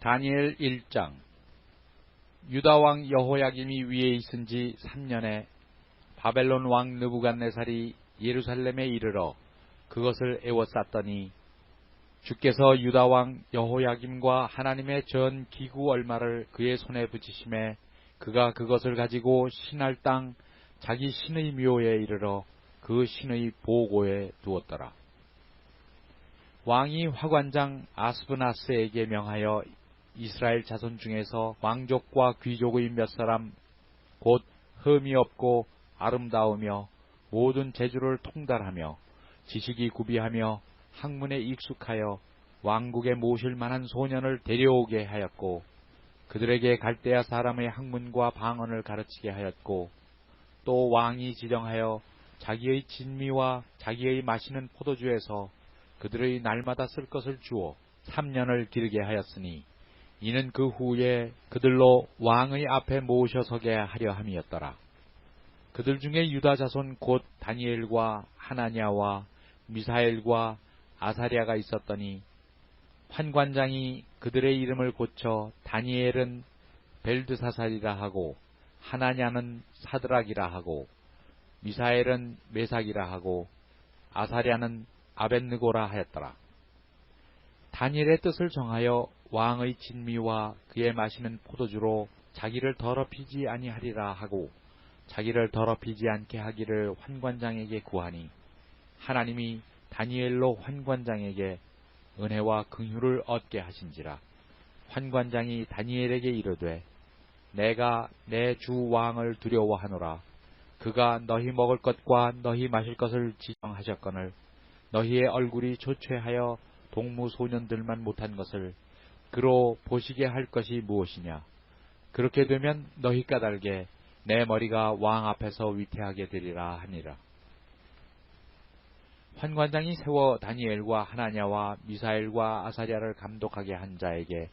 다니엘 1장. 유다왕 여호야김이 위에 있은 지 3년에 바벨론 왕 느부갓네살이 예루살렘에 이르러 그것을 에워쌌더니 주께서 유다왕 여호야김과 하나님의 전 기구 얼마를 그의 손에 붙이심에 그가 그것을 가지고 신할 땅 자기 신의 묘에 이르러 그 신의 보고에 두었더라. 왕이 화관장 아스브나스에게 명하여 이스라엘 자손 중에서 왕족과 귀족의 몇 사람 곧 흠이 없고 아름다우며 모든 재주를 통달하며 지식이 구비하며 학문에 익숙하여 왕국에 모실 만한 소년을 데려오게 하였고 그들에게 갈대아 사람의 학문과 방언을 가르치게 하였고 또 왕이 지정하여 자기의 진미와 자기의 마시는 포도주에서 그들의 날마다 쓸 것을 주어 3년을 기르게 하였으니 이는 그 후에 그들로 왕의 앞에 모셔서게 하려 함이었더라. 그들 중에 유다 자손 곧 다니엘과 하나냐와 미사엘과 아사랴가 있었더니 환관장이 그들의 이름을 고쳐 다니엘은 벨드사살이라 하고 하나냐는 사드락이라 하고 미사엘은 메삭이라 하고 아사랴는 아벳느고라 하였더라. 다니엘의 뜻을 정하여 왕의 진미와 그의 마시는 포도주로 자기를 더럽히지 아니하리라 하고 자기를 더럽히지 않게 하기를 환관장에게 구하니 하나님이 다니엘로 환관장에게 은혜와 긍휼을 얻게 하신지라. 환관장이 다니엘에게 이르되 내가 내 주 왕을 두려워하노라. 그가 너희 먹을 것과 너희 마실 것을 지정하셨거늘 너희의 얼굴이 조퇴하여 동무 소년들만 못한 것을 그로 보시게 할 것이 무엇이냐. 그렇게 되면 너희 까닭에 내 머리가 왕 앞에서 위태하게 되리라 하니라. 환관장이 세워 다니엘과 하나냐와 미사엘과 아사랴를 감독하게 한 자에게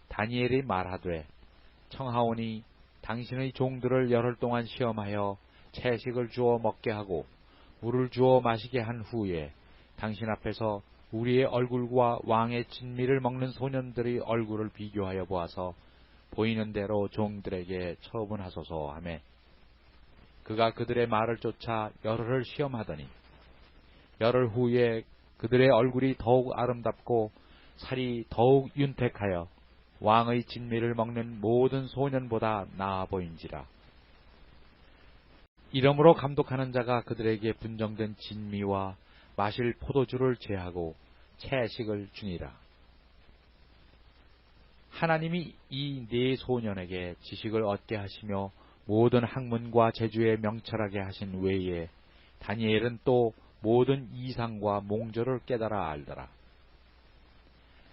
다니엘이 말하되 청하오니 당신의 종들을 열흘 동안 시험하여 채식을 주어 먹게 하고 물을 주어 마시게 한 후에 당신 앞에서 우리의 얼굴과 왕의 진미를 먹는 소년들의 얼굴을 비교하여 보아서 보이는 대로 종들에게 처분하소서 하매 그가 그들의 말을 쫓아 열흘을 시험하더니 열흘 후에 그들의 얼굴이 더욱 아름답고 살이 더욱 윤택하여 왕의 진미를 먹는 모든 소년보다 나아 보인지라. 이러므로 감독하는 자가 그들에게 분정된 진미와 마실 포도주를 제하고 채식을 주니라. 하나님이 이 네 소년에게 지식을 얻게 하시며 모든 학문과 재주에 명철하게 하신 외에 다니엘은 또 모든 이상과 몽조를 깨달아 알더라.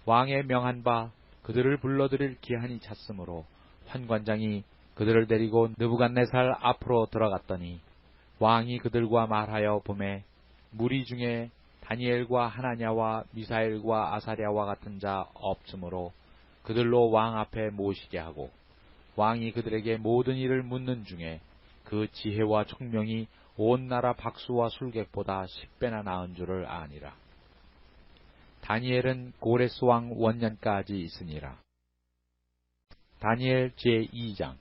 왕의 명한 바 그들을 불러들일 기한이 찼으므로 환관장이 그들을 데리고 느부갓네살 앞으로 들어갔더니 왕이 그들과 말하여 보매 무리 중에 다니엘과 하나냐와 미사엘과 아사랴와 같은 자 없으므로 그들로 왕 앞에 모시게 하고 왕이 그들에게 모든 일을 묻는 중에 그 지혜와 총명이 온 나라 박수와 술객보다 10배나 나은 줄을 아니라. 다니엘은 고레스 왕 원년까지 있으니라. 다니엘 제2장.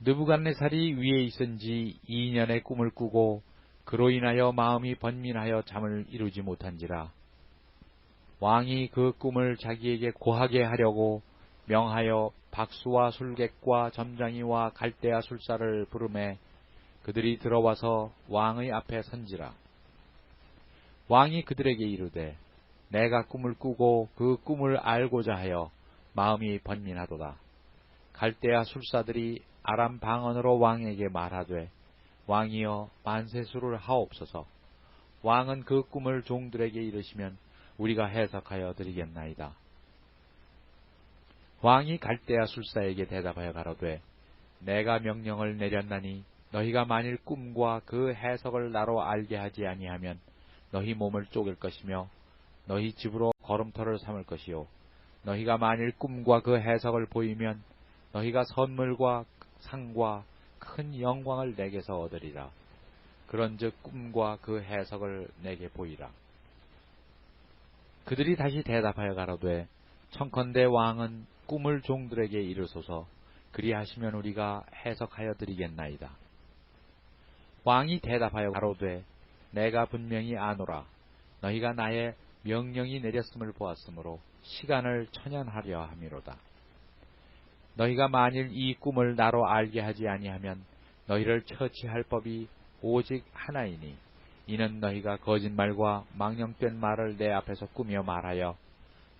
느부갓네살이 위에 있은 지 2년의 꿈을 꾸고 그로 인하여 마음이 번민하여 잠을 이루지 못한지라. 왕이 그 꿈을 자기에게 고하게 하려고 명하여 박수와 술객과 점장이와 갈대아 술사를 부르매 그들이 들어와서 왕의 앞에 선지라. 왕이 그들에게 이르되 내가 꿈을 꾸고 그 꿈을 알고자 하여 마음이 번민하도다. 갈대아 술사들이 아람 방언으로 왕에게 말하되 왕이여 만세수를 하옵소서. 왕은 그 꿈을 종들에게 이르시면 우리가 해석하여 드리겠나이다. 왕이 갈대아 술사에게 대답하여 가로되 내가 명령을 내렸나니 너희가 만일 꿈과 그 해석을 나로 알게 하지 아니하면 너희 몸을 쪼갤 것이며 너희 집으로 걸음터를 삼을 것이요 너희가 만일 꿈과 그 해석을 보이면 너희가 선물과 상과 큰 영광을 내게서 얻으리라. 그런즉 꿈과 그 해석을 내게 보이라. 그들이 다시 대답하여 가로되 청컨대 왕은 꿈을 종들에게 이르소서. 그리하시면 우리가 해석하여 드리겠나이다. 왕이 대답하여 가로되 내가 분명히 아노라. 너희가 나의 명령이 내렸음을 보았으므로 시간을 천연하려 함이로다. 너희가 만일 이 꿈을 나로 알게 하지 아니하면 너희를 처치할 법이 오직 하나이니 이는 너희가 거짓말과 망령된 말을 내 앞에서 꾸며 말하여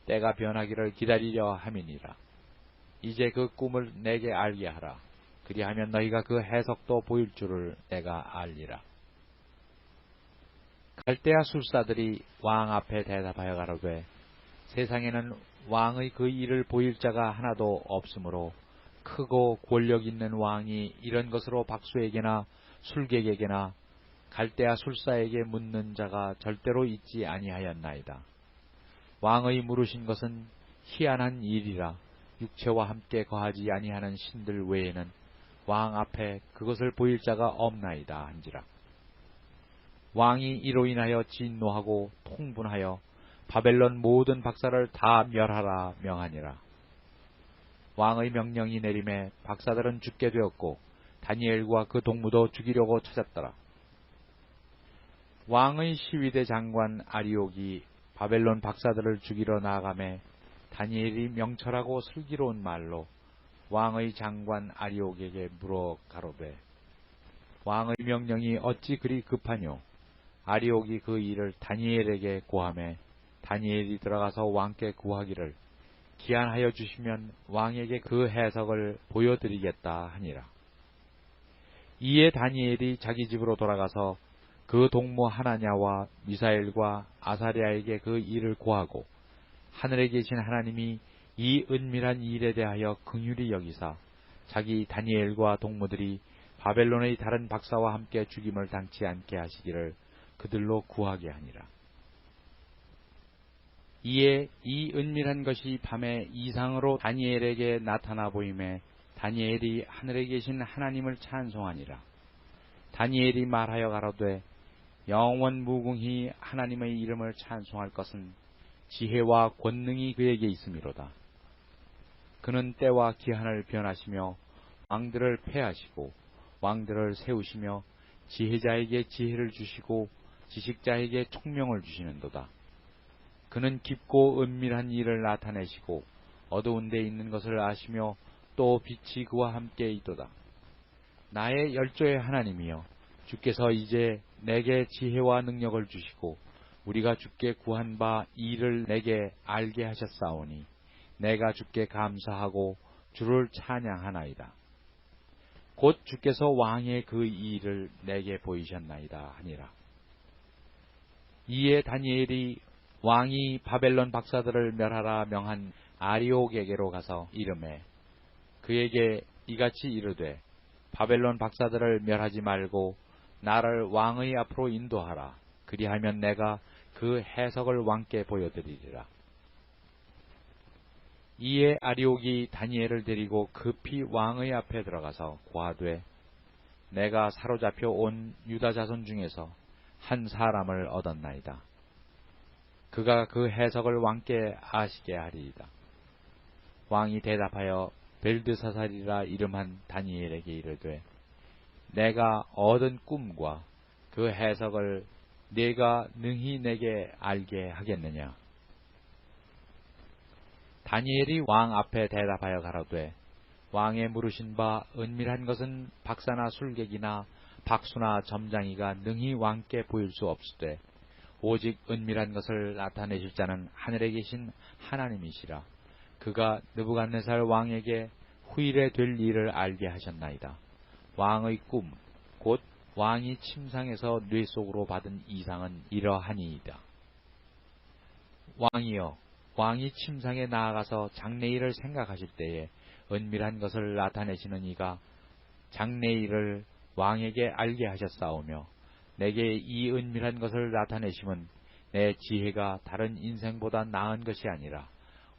때가 변하기를 기다리려 함이니라. 이제 그 꿈을 내게 알게 하라. 그리하면 너희가 그 해석도 보일 줄을 내가 알리라. 갈대아 술사들이 왕 앞에 대답하여 가로되 세상에는 왕의 그 일을 보일 자가 하나도 없으므로 크고 권력 있는 왕이 이런 것으로 박수에게나 술객에게나 갈대아 술사에게 묻는 자가 절대로 있지 아니하였나이다. 왕의 물으신 것은 희한한 일이라 육체와 함께 거하지 아니하는 신들 외에는 왕 앞에 그것을 보일 자가 없나이다 한지라. 왕이 이로 인하여 진노하고 통분하여 바벨론 모든 박사를 다 멸하라 명하니라. 왕의 명령이 내림에 박사들은 죽게 되었고 다니엘과 그 동무도 죽이려고 찾았더라. 왕의 시위대 장관 아리옥이 바벨론 박사들을 죽이러 나아가매 다니엘이 명철하고 슬기로운 말로 왕의 장관 아리옥에게 물어 가로되 왕의 명령이 어찌 그리 급하뇨? 아리옥이 그 일을 다니엘에게 고하매 다니엘이 들어가서 왕께 구하기를 기한하여 주시면 왕에게 그 해석을 보여드리겠다 하니라. 이에 다니엘이 자기 집으로 돌아가서 그 동무 하나냐와 미사엘과 아사랴에게 그 일을 고하고 하늘에 계신 하나님이 이 은밀한 일에 대하여 긍휼히 여기사 자기 다니엘과 동무들이 바벨론의 다른 박사와 함께 죽임을 당치 않게 하시기를 그들로 구하게 하니라. 이에 이 은밀한 것이 밤에 이상으로 다니엘에게 나타나 보임에 다니엘이 하늘에 계신 하나님을 찬송하니라. 다니엘이 말하여 가로되 영원 무궁히 하나님의 이름을 찬송할 것은 지혜와 권능이 그에게 있음이로다. 그는 때와 기한을 변하시며 왕들을 패하시고 왕들을 세우시며 지혜자에게 지혜를 주시고 지식자에게 총명을 주시는도다. 그는 깊고 은밀한 일을 나타내시고 어두운 데 있는 것을 아시며 또 빛이 그와 함께 있도다. 나의 열조의 하나님이여, 주께서 이제 내게 지혜와 능력을 주시고 우리가 주께 구한 바 이 일을 내게 알게 하셨사오니 내가 주께 감사하고 주를 찬양하나이다. 곧 주께서 왕의 그 일을 내게 보이셨나이다 하니라. 이에 다니엘이 왕이 바벨론 박사들을 멸하라 명한 아리옥에게로 가서 이르매 그에게 이같이 이르되 바벨론 박사들을 멸하지 말고 나를 왕의 앞으로 인도하라. 그리하면 내가 그 해석을 왕께 보여드리리라. 이에 아리옥이 다니엘을 데리고 급히 왕의 앞에 들어가서 고하되 내가 사로잡혀 온 유다 자손 중에서 한 사람을 얻었나이다. 그가 그 해석을 왕께 아시게 하리이다. 왕이 대답하여 벨드사살이라 이름한 다니엘에게 이르되 내가 얻은 꿈과 그 해석을 네가 능히 내게 알게 하겠느냐. 다니엘이 왕 앞에 대답하여 가로되 왕의 물으신 바 은밀한 것은 박사나 술객이나 박수나 점장이가 능히 왕께 보일 수 없으되 오직 은밀한 것을 나타내실 자는 하늘에 계신 하나님이시라. 그가 느부갓네살 왕에게 후일에 될 일을 알게 하셨나이다. 왕의 꿈 곧 왕이 침상에서 뇌 속으로 받은 이상은 이러하니이다. 왕이여, 왕이 침상에 나아가서 장래일을 생각하실 때에 은밀한 것을 나타내시는 이가 장래일을 왕에게 알게 하셨사오며 내게 이 은밀한 것을 나타내심은 내 지혜가 다른 인생보다 나은 것이 아니라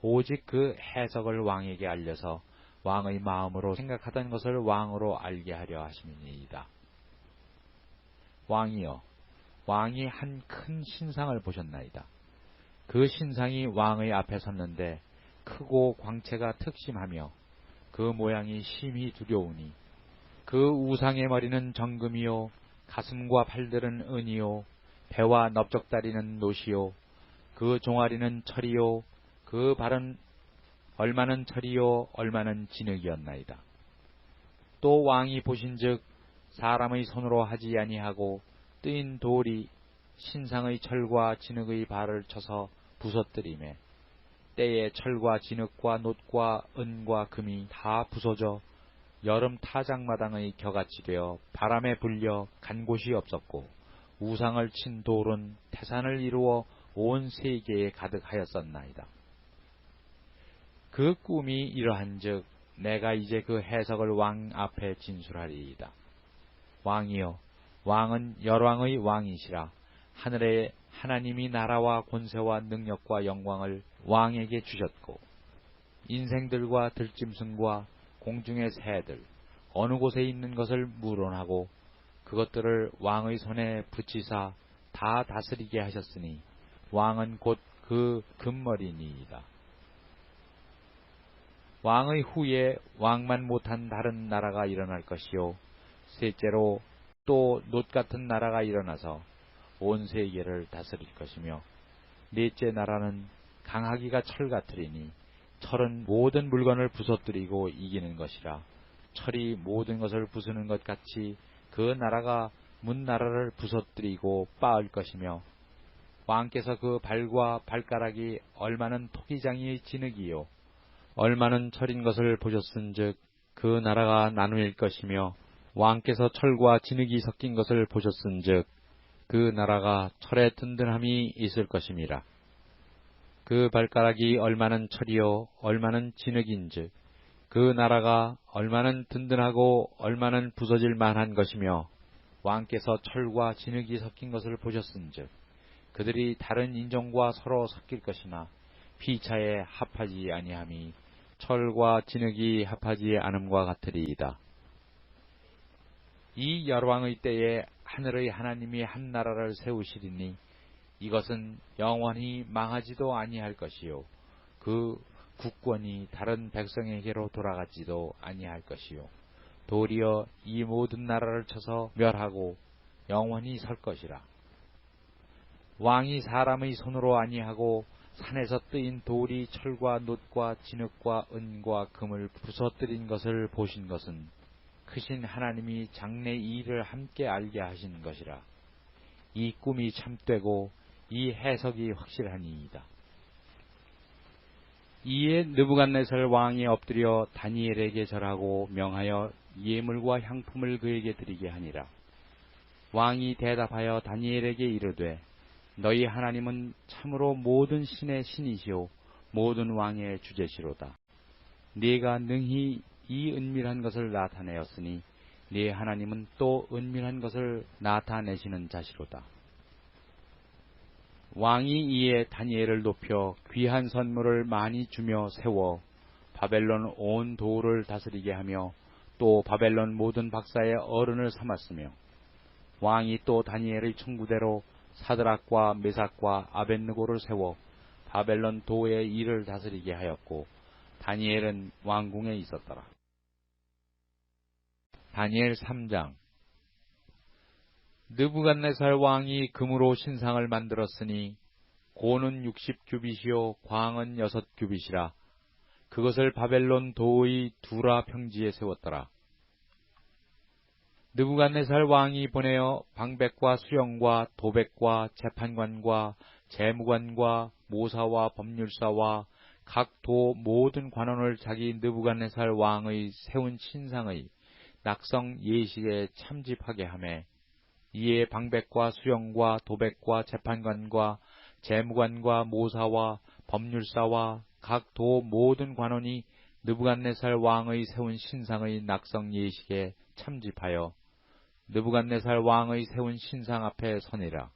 오직 그 해석을 왕에게 알려서 왕의 마음으로 생각하던 것을 왕으로 알게 하려 하심이니이다. 왕이여, 왕이 한 큰 신상을 보셨나이다. 그 신상이 왕의 앞에 섰는데 크고 광채가 특심하며 그 모양이 심히 두려우니 그 우상의 머리는 정금이요 가슴과 팔들은 은이요 배와 넓적다리는 노시요 그 종아리는 철이요 그 발은 얼마는 철이요 얼마는 진흙이었나이다. 또 왕이 보신즉 사람의 손으로 하지 아니하고 뜨인 돌이 신상의 철과 진흙의 발을 쳐서 부서뜨리매 때에 철과 진흙과 놋과 은과 금이 다 부서져 여름 타작마당의 겨같이 되어 바람에 불려 간 곳이 없었고 우상을 친 돌은 태산을 이루어 온 세계에 가득하였었나이다. 그 꿈이 이러한즉 내가 이제 그 해석을 왕 앞에 진술하리이다. 왕이여, 왕은 열왕의 왕이시라. 하늘의 하나님이 나라와 권세와 능력과 영광을 왕에게 주셨고 인생들과 들짐승과 공중의 새들 어느 곳에 있는 것을 물어하고 그것들을 왕의 손에 붙이사 다 다스리게 하셨으니 왕은 곧 그 금머리니이다. 왕의 후에 왕만 못한 다른 나라가 일어날 것이요 셋째로 또 놋 같은 나라가 일어나서 온 세계를 다스릴 것이며 넷째 나라는 강하기가 철 같으리니 철은 모든 물건을 부서뜨리고 이기는 것이라 철이 모든 것을 부수는 것 같이 그 나라가 문나라를 부서뜨리고 빻을 것이며 왕께서 그 발과 발가락이 얼마는 토기장이의 진흙이요 얼마는 철인 것을 보셨은즉 그 나라가 나누일 것이며 왕께서 철과 진흙이 섞인 것을 보셨은즉 그 나라가 철의 든든함이 있을 것임이라. 그 발가락이 얼마는 철이요 얼마는 진흙인즉 그 나라가 얼마는 든든하고 얼마는 부서질 만한 것이며 왕께서 철과 진흙이 섞인 것을 보셨은즉 그들이 다른 인종과 서로 섞일 것이나 피차에 합하지 아니함이 철과 진흙이 합하지 않음과 같으리이다. 이 열왕의 때에 하늘의 하나님이 한 나라를 세우시리니 이것은 영원히 망하지도 아니할 것이요 그 국권이 다른 백성에게로 돌아가지도 아니할 것이요 도리어 이 모든 나라를 쳐서 멸하고 영원히 설 것이라. 왕이 사람의 손으로 아니하고 산에서 뜨인 돌이 철과 놋과 진흙과 은과 금을 부서뜨린 것을 보신 것은 크신 하나님이 장래 이 일을 함께 알게 하신 것이라. 이 꿈이 참되고 이 해석이 확실하니이다. 이에 느부갓네살 왕이 엎드려 다니엘에게 절하고 명하여 예물과 향품을 그에게 드리게 하니라. 왕이 대답하여 다니엘에게 이르되 너희 하나님은 참으로 모든 신의 신이시오 모든 왕의 주제시로다. 네가 능히 이 은밀한 것을 나타내었으니 네 하나님은 또 은밀한 것을 나타내시는 자시로다. 왕이 이에 다니엘을 높여 귀한 선물을 많이 주며 세워 바벨론 온 도를 다스리게 하며 또 바벨론 모든 박사의 어른을 삼았으며 왕이 또 다니엘의 청구대로 사드락과 메삭과 아벳느고를 세워 바벨론 도의 일을 다스리게 하였고 다니엘은 왕궁에 있었더라. 다니엘 3장. 느부갓네살 왕이 금으로 신상을 만들었으니 고는 60규빗이요 광은 6규빗이라. 그것을 바벨론 도의 두라 평지에 세웠더라. 느부갓네살 왕이 보내어 방백과 수령과 도백과 재판관과 재무관과 모사와 법률사와 각 도 모든 관원을 자기 느부갓네살 왕의 세운 신상의 낙성 예식에 참집하게 하매 이에 방백과 수령과 도백과 재판관과 재무관과 모사와 법률사와 각 도 모든 관원이 느부갓네살 왕의 세운 신상의 낙성 예식에 참집하여 느부갓네살 왕의 세운 신상 앞에 서니라.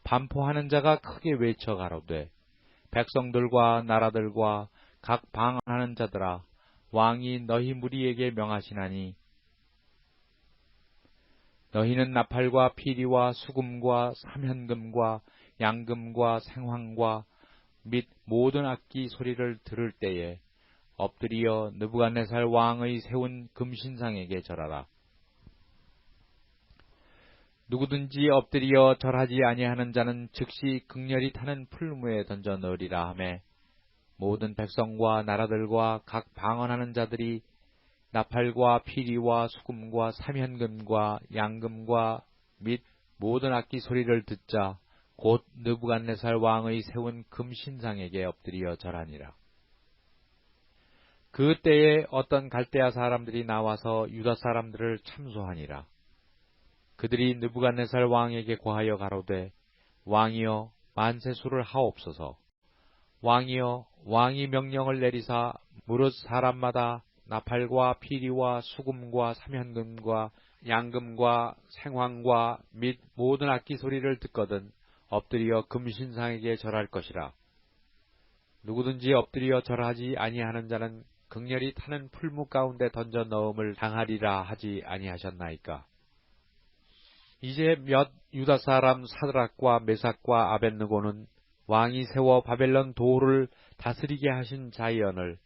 반포하는 자가 크게 외쳐 가로되 백성들과 나라들과 각 방언하는 자들아 왕이 너희 무리에게 명하시나니 너희는 나팔과 피리와 수금과 삼현금과 양금과 생황과 및 모든 악기 소리를 들을 때에 엎드리어 느부갓네살 왕의 세운 금신상에게 절하라. 누구든지 엎드리어 절하지 아니하는 자는 즉시 극렬히 타는 풀무에 던져 넣으리라 하매 모든 백성과 나라들과 각 방언하는 자들이 나팔과 피리와 수금과 삼현금과 양금과 및 모든 악기 소리를 듣자 곧 느부갓네살 왕의 세운 금신상에게 엎드리어 절하니라. 그 때에 어떤 갈대아 사람들이 나와서 유다 사람들을 참소하니라. 그들이 느부갓네살 왕에게 고하여 가로되 왕이여 만세수를 하옵소서. 왕이여 왕이 명령을 내리사 무릇 사람마다 나팔과 피리와 수금과 삼현금과 양금과 생황과 및 모든 악기 소리를 듣거든 엎드리어 금신상에게 절할 것이라. 누구든지 엎드리어 절하지 아니하는 자는 극렬히 타는 풀무 가운데 던져 넣음을 당하리라 하지 아니하셨나이까. 이제 몇 유다 사람 사드락과 메삭과 아벳느고는 왕이 세워 바벨론 도를 다스리게 하신 자이언을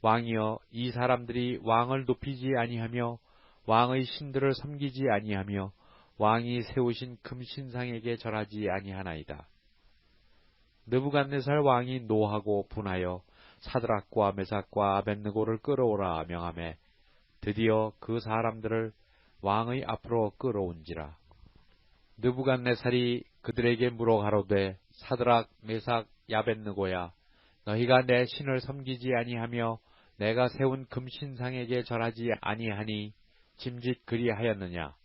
왕이여 이 사람들이 왕을 높이지 아니하며 왕의 신들을 섬기지 아니하며 왕이 세우신 금신상에게 절하지 아니하나이다. 느부갓네살 왕이 노하고 분하여 사드락과 메삭과 아벳느고를 끌어오라 명하매 드디어 그 사람들을 왕의 앞으로 끌어온지라. 느부갓네살이 그들에게 물어 가로되 사드락 메삭 아벳느고야 너희가 내 신을 섬기지 아니하며 내가 세운 금신상에게 절하지 아니하니 짐짓 그리하였느냐.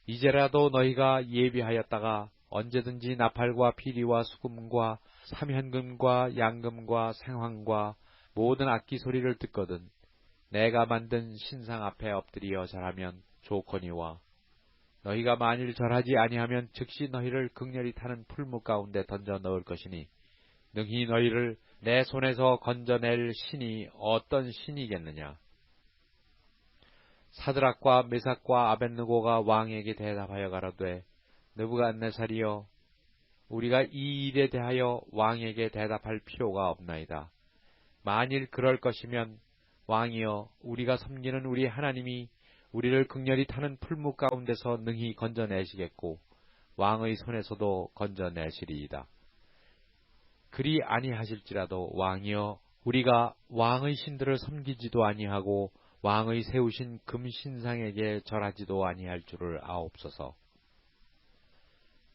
이제라도 너희가 예비하였다가 언제든지 나팔과 피리와 수금과 삼현금과 양금과 생황과 모든 악기 소리를 듣거든 내가 만든 신상 앞에 엎드리어 절하면 좋거니와 너희가 만일 절하지 아니하면 즉시 너희를 극렬히 타는 풀무 가운데 던져 넣을 것이니 능히 너희를 내 손에서 건져낼 신이 어떤 신이겠느냐. 사드락과 메삭과 아벳느고가 왕에게 대답하여 가로되 느부갓네살이여 우리가 이 일에 대하여 왕에게 대답할 필요가 없나이다. 만일 그럴 것이면 왕이여 우리가 섬기는 우리 하나님이 우리를 극렬히 타는 풀무 가운데서 능히 건져내시겠고 왕의 손에서도 건져내시리이다. 그리 아니하실지라도 왕이여 우리가 왕의 신들을 섬기지도 아니하고 왕의 세우신 금신상에게 절하지도 아니할 줄을 아옵소서.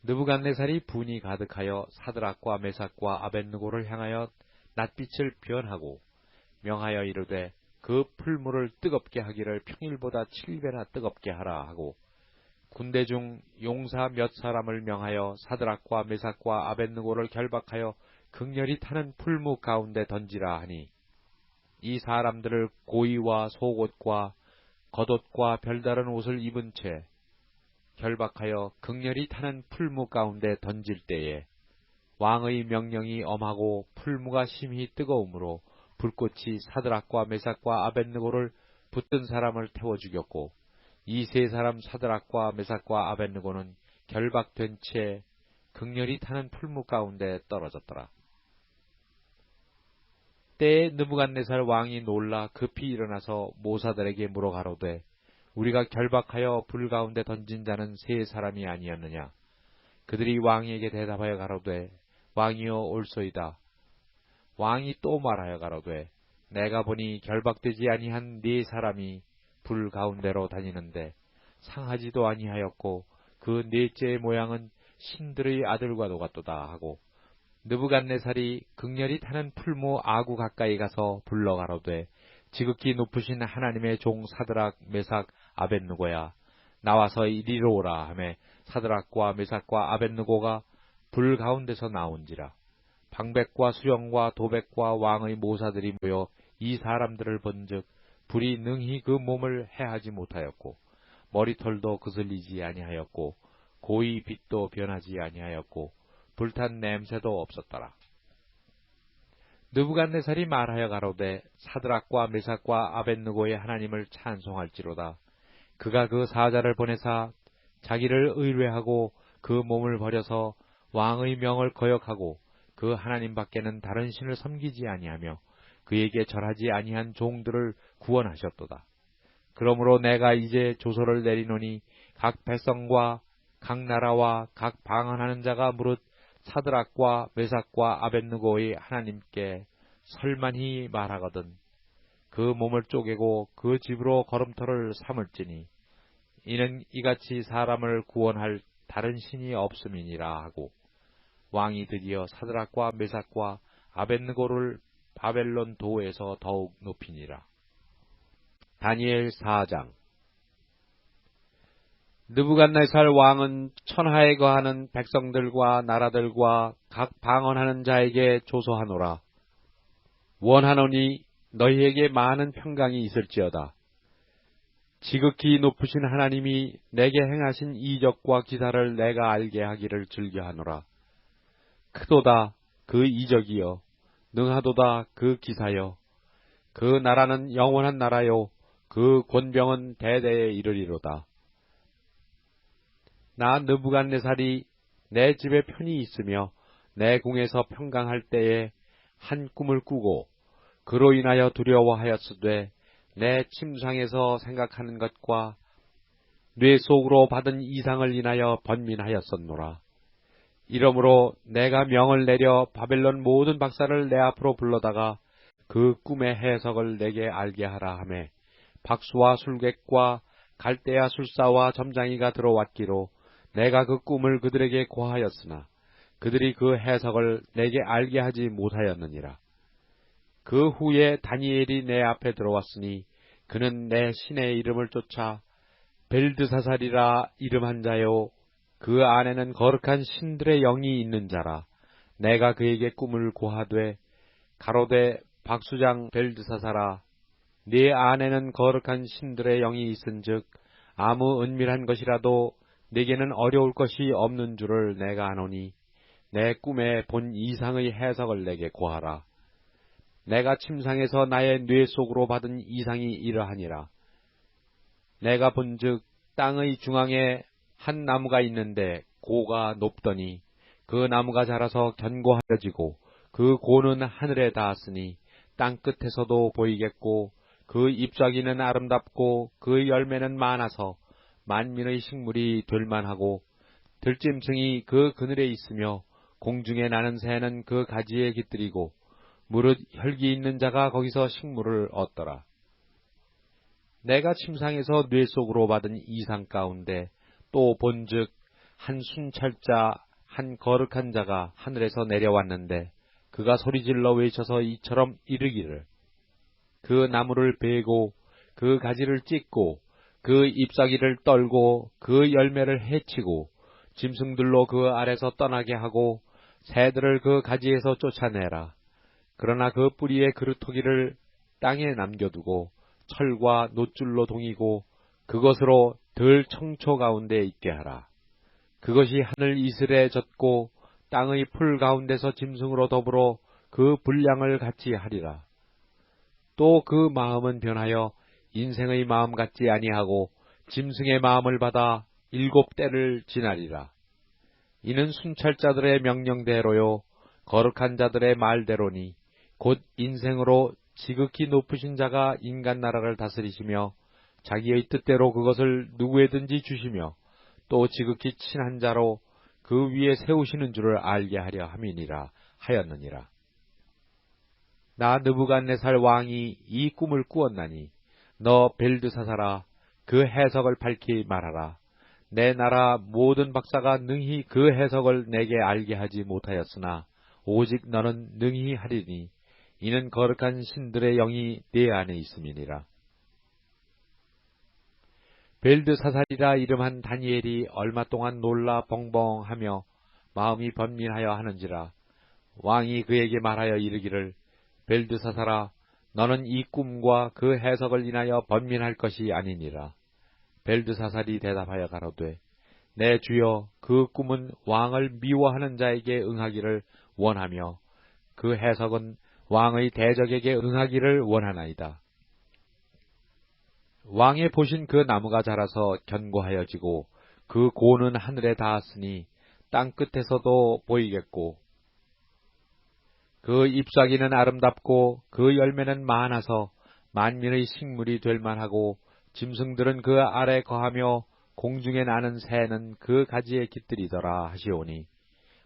느부갓네살이 분이 가득하여 사드락과 메삭과 아벳느고를 향하여 낯빛을 변하고 명하여 이르되 그 풀무를 뜨겁게 하기를 평일보다 7배나 뜨겁게 하라 하고 군대 중 용사 몇 사람을 명하여 사드락과 메삭과 아벳느고를 결박하여 극렬히 타는 풀무 가운데 던지라 하니 이 사람들을 고이와 속옷과 겉옷과 별다른 옷을 입은 채 결박하여 극렬히 타는 풀무 가운데 던질 때에 왕의 명령이 엄하고 풀무가 심히 뜨거우므로 불꽃이 사드락과 메삭과 아벳느고를 붙든 사람을 태워 죽였고 이 세 사람 사드락과 메삭과 아벳느고는 결박된 채 극렬히 타는 풀무 가운데 떨어졌더라. 때에 느부갓네살 왕이 놀라 급히 일어나서 모사들에게 물어 가로되 우리가 결박하여 불 가운데 던진 자는 세 사람이 아니었느냐. 그들이 왕에게 대답하여 가로되 왕이여 옳소이다. 왕이 또 말하여 가로되 내가 보니 결박되지 아니한 네 사람이 불 가운데로 다니는데 상하지도 아니하였고 그 넷째의 모양은 신들의 아들과도 같도다 하고 느부갓네살이 극렬히 타는 풀무 아구 가까이 가서 불러 가로되 지극히 높으신 하나님의 종 사드락 메삭 아벳느고야 나와서 이리로 오라 하매 사드락과 메삭과 아벳느고가 불 가운데서 나온지라. 방백과 수령과 도백과 왕의 모사들이 모여 이 사람들을 본즉 불이 능히 그 몸을 해하지 못하였고 머리털도 그슬리지 아니하였고 고이 빛도 변하지 아니하였고 불탄 냄새도 없었더라. 느부갓네살이 말하여 가로되 사드락과 메삭과 아벳느고의 하나님을 찬송할지로다. 그가 그 사자를 보내사 자기를 의뢰하고 그 몸을 버려서 왕의 명을 거역하고 그 하나님 밖에는 다른 신을 섬기지 아니하며 그에게 절하지 아니한 종들을 구원하셨도다. 그러므로 내가 이제 조서를 내리노니 각 백성과 각 나라와 각 방언하는 자가 무릇 사드락과 메삭과 아벳느고의 하나님께 설만히 말하거든 그 몸을 쪼개고 그 집으로 걸음터를 삼을지니 이는 이같이 사람을 구원할 다른 신이 없음이니라 하고 왕이 드디어 사드락과 메삭과 아벳느고를 바벨론 도에서 더욱 높이니라. 다니엘 4장. 느부갓네살 왕은 천하에 거하는 백성들과 나라들과 각 방언하는 자에게 조소하노라. 원하노니 너희에게 많은 평강이 있을지어다. 지극히 높으신 하나님이 내게 행하신 이적과 기사를 내가 알게 하기를 즐겨하노라. 크도다 그 이적이여, 능하도다 그 기사여. 그 나라는 영원한 나라요, 그 권병은 대대에 이르리로다. 나 느부갓네살이 내 집에 편히 있으며 내 궁에서 평강할 때에 한 꿈을 꾸고 그로 인하여 두려워하였으되 내 침상에서 생각하는 것과 뇌 속으로 받은 이상을 인하여 번민하였었노라. 이러므로 내가 명을 내려 바벨론 모든 박사를 내 앞으로 불러다가 그 꿈의 해석을 내게 알게 하라 하매 박수와 술객과 갈대아 술사와 점장이가 들어왔기로 내가 그 꿈을 그들에게 고하였으나 그들이 그 해석을 내게 알게 하지 못하였느니라. 그 후에 다니엘이 내 앞에 들어왔으니 그는 내 신의 이름을 쫓아 벨드사살이라 이름한 자요 그 안에는 거룩한 신들의 영이 있는 자라. 내가 그에게 꿈을 고하되 가로되 박수장 벨드사살아 네 안에는 거룩한 신들의 영이 있은즉 아무 은밀한 것이라도 네게는 어려울 것이 없는 줄을 내가 아노니 내 꿈에 본 이상의 해석을 내게 고하라. 내가 침상에서 나의 뇌 속으로 받은 이상이 이러하니라. 내가 본즉 땅의 중앙에 한 나무가 있는데 고가 높더니 그 나무가 자라서 견고하여지고 그 고는 하늘에 닿았으니 땅 끝에서도 보이겠고 그 잎사귀는 아름답고 그 열매는 많아서 만민의 식물이 될만하고 들짐승이 그 그늘에 있으며 공중에 나는 새는 그 가지에 깃들이고 무릇 혈기 있는 자가 거기서 식물을 얻더라. 내가 침상에서 뇌 속으로 받은 이상 가운데 또 본즉 한 순찰자 한 거룩한 자가 하늘에서 내려왔는데 그가 소리질러 외쳐서 이처럼 이르기를 그 나무를 베고 그 가지를 찢고 그 잎사귀를 떨고 그 열매를 해치고 짐승들로 그 아래서 떠나게 하고 새들을 그 가지에서 쫓아내라. 그러나 그 뿌리의 그루터기를 땅에 남겨두고 철과 놋줄로 동이고 그것으로 들 청초 가운데 있게 하라. 그것이 하늘 이슬에 젖고 땅의 풀 가운데서 짐승으로 더불어 그 분량을 같이 하리라. 또 그 마음은 변하여 인생의 마음 같지 아니하고 짐승의 마음을 받아 7때를 지나리라. 이는 순찰자들의 명령대로요 거룩한 자들의 말대로니 곧 인생으로 지극히 높으신 자가 인간 나라를 다스리시며 자기의 뜻대로 그것을 누구에든지 주시며 또 지극히 친한 자로 그 위에 세우시는 줄을 알게 하려 함이니라 하였느니라. 나 느부갓네살 왕이 이 꿈을 꾸었나니 너 벨드사살아 그 해석을 밝히 말하라. 내 나라 모든 박사가 능히 그 해석을 내게 알게 하지 못하였으나 오직 너는 능히 하리니 이는 거룩한 신들의 영이 네 안에 있음이니라. 벨드사살이라 이름한 다니엘이 얼마 동안 놀라 벙벙하며 마음이 번민하여 하는지라. 왕이 그에게 말하여 이르기를 벨드사살아 너는 이 꿈과 그 해석을 인하여 번민할 것이 아니니라. 벨드사살이 대답하여 가로되 내 주여 그 꿈은 왕을 미워하는 자에게 응하기를 원하며 그 해석은 왕의 대적에게 응하기를 원하나이다. 왕의 보신 그 나무가 자라서 견고하여지고 그 고는 하늘에 닿았으니 땅 끝에서도 보이겠고 그 잎사귀는 아름답고 그 열매는 많아서 만민의 식물이 될 만하고 짐승들은 그 아래 거하며 공중에 나는 새는 그 가지에 깃들이더라 하시오니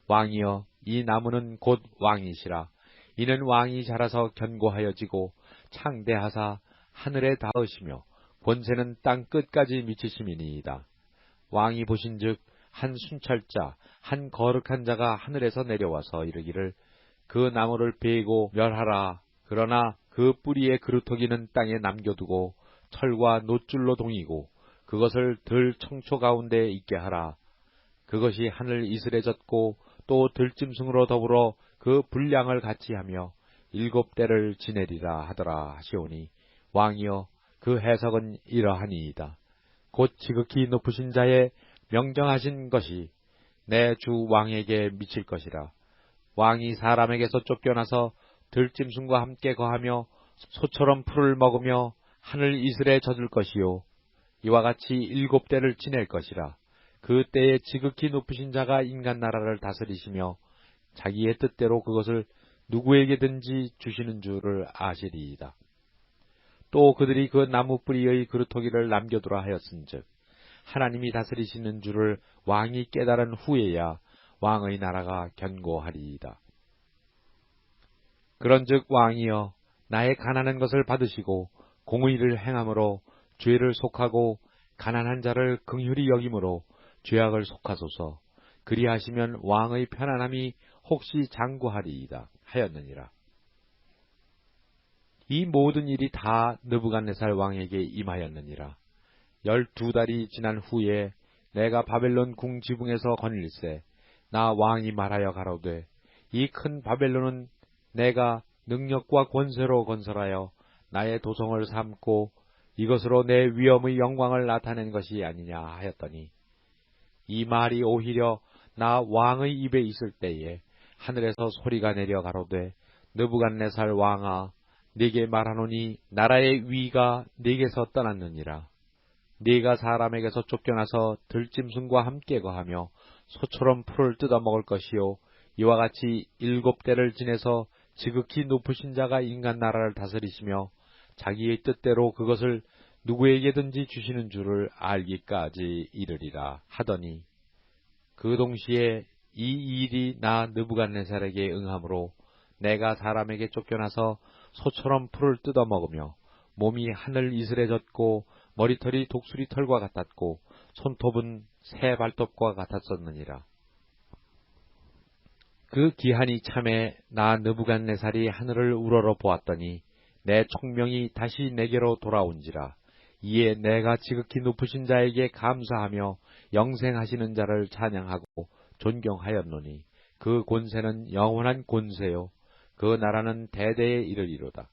왕이여 이 나무는 곧 왕이시라. 이는 왕이 자라서 견고하여지고 창대하사 하늘에 닿으시며 권세는 땅 끝까지 미치심이니이다. 왕이 보신즉 한 순찰자 한 거룩한 자가 하늘에서 내려와서 이르기를 그 나무를 베고 멸하라. 그러나 그 뿌리의 그루터기는 땅에 남겨두고 철과 놋줄로 동이고 그것을 들 청초 가운데 있게 하라. 그것이 하늘 이슬에 젖고 또 들짐승으로 더불어 그 분량을 같이 하며 7대를 지내리라 하더라 하시오니 왕이여 그 해석은 이러하니이다. 곧 지극히 높으신 자의 명정하신 것이 내 주 왕에게 미칠 것이라. 왕이 사람에게서 쫓겨나서 들짐승과 함께 거하며 소처럼 풀을 먹으며 하늘 이슬에 젖을 것이요 이와 같이 7대를 지낼 것이라. 그 때에 지극히 높으신 자가 인간 나라를 다스리시며 자기의 뜻대로 그것을 누구에게든지 주시는 줄을 아시리이다. 또 그들이 그 나무 뿌리의 그루터기를 남겨두라 하였은즉 하나님이 다스리시는 줄을 왕이 깨달은 후에야 왕의 나라가 견고하리이다. 그런즉 왕이여 나의 가난한 것을 받으시고 공의를 행함으로 죄를 속하고 가난한 자를 긍휼히 여김으로 죄악을 속하소서. 그리하시면 왕의 편안함이 혹시 장구하리이다 하였느니라. 이 모든 일이 다 느부갓네살 왕에게 임하였느니라. 12달이 지난 후에 내가 바벨론 궁 지붕에서 거닐세 나 왕이 말하여 가로되 이 큰 바벨론은 내가 능력과 권세로 건설하여 나의 도성을 삼고 이것으로 내 위엄의 영광을 나타낸 것이 아니냐 하였더니 이 말이 오히려 나 왕의 입에 있을 때에 하늘에서 소리가 내려 가로되 느부갓네살 왕아 네게 말하노니 나라의 위가 네게서 떠났느니라. 네가 사람에게서 쫓겨나서 들짐승과 함께 거하며 소처럼 풀을 뜯어먹을 것이요 이와 같이 7대를 지내서 지극히 높으신 자가 인간 나라를 다스리시며 자기의 뜻대로 그것을 누구에게든지 주시는 줄을 알기까지 이르리라 하더니 그 동시에 이 일이 나 느부갓네살에게 응함으로 내가 사람에게 쫓겨나서 소처럼 풀을 뜯어먹으며 몸이 하늘 이슬에 젖고 머리털이 독수리 털과 같았고 손톱은 새 발톱과 같았었느니라. 그 기한이 참에 나 느부갓네살이 하늘을 우러러 보았더니 내 총명이 다시 내게로 돌아온지라. 이에 내가 지극히 높으신 자에게 감사하며 영생하시는 자를 찬양하고 존경하였노니 그 권세는 영원한 권세요 그 나라는 대대에 이르리로다.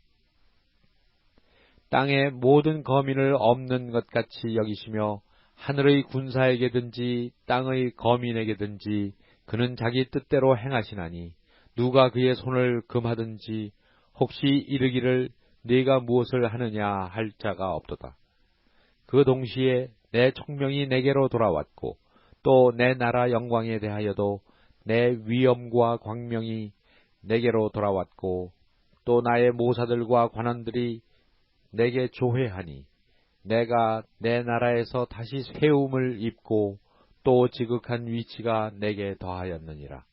땅의 모든 거민을 없는 것 같이 여기시며 하늘의 군사에게든지 땅의 거민에게든지 그는 자기 뜻대로 행하시나니 누가 그의 손을 금하든지 혹시 이르기를 네가 무엇을 하느냐 할 자가 없도다. 그 동시에 내 총명이 내게로 돌아왔고 또 내 나라 영광에 대하여도 내 위엄과 광명이 내게로 돌아왔고 또 나의 모사들과 관원들이 내게 조회하니 내가 내 나라에서 다시 세움을 입고 또 지극한 위치가 내게 더하였느니라.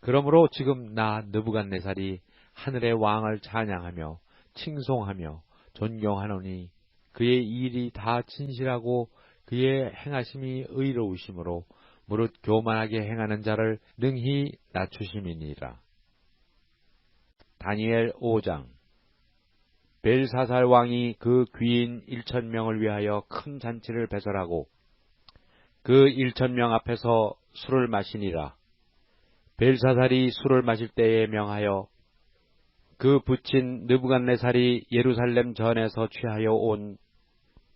그러므로 지금 나 느부갓네살이 하늘의 왕을 찬양하며 칭송하며 존경하노니 그의 일이 다 진실하고 그의 행하심이 의로우심으로 무릇 교만하게 행하는 자를 능히 낮추심이니라. 다니엘 5장. 벨사살 왕이 그 귀인 1000명을 위하여 큰 잔치를 배설하고 그 1000명 앞에서 술을 마시니라. 벨사살이 술을 마실 때에 명하여 그 부친 느부갓네살이 예루살렘 전에서 취하여 온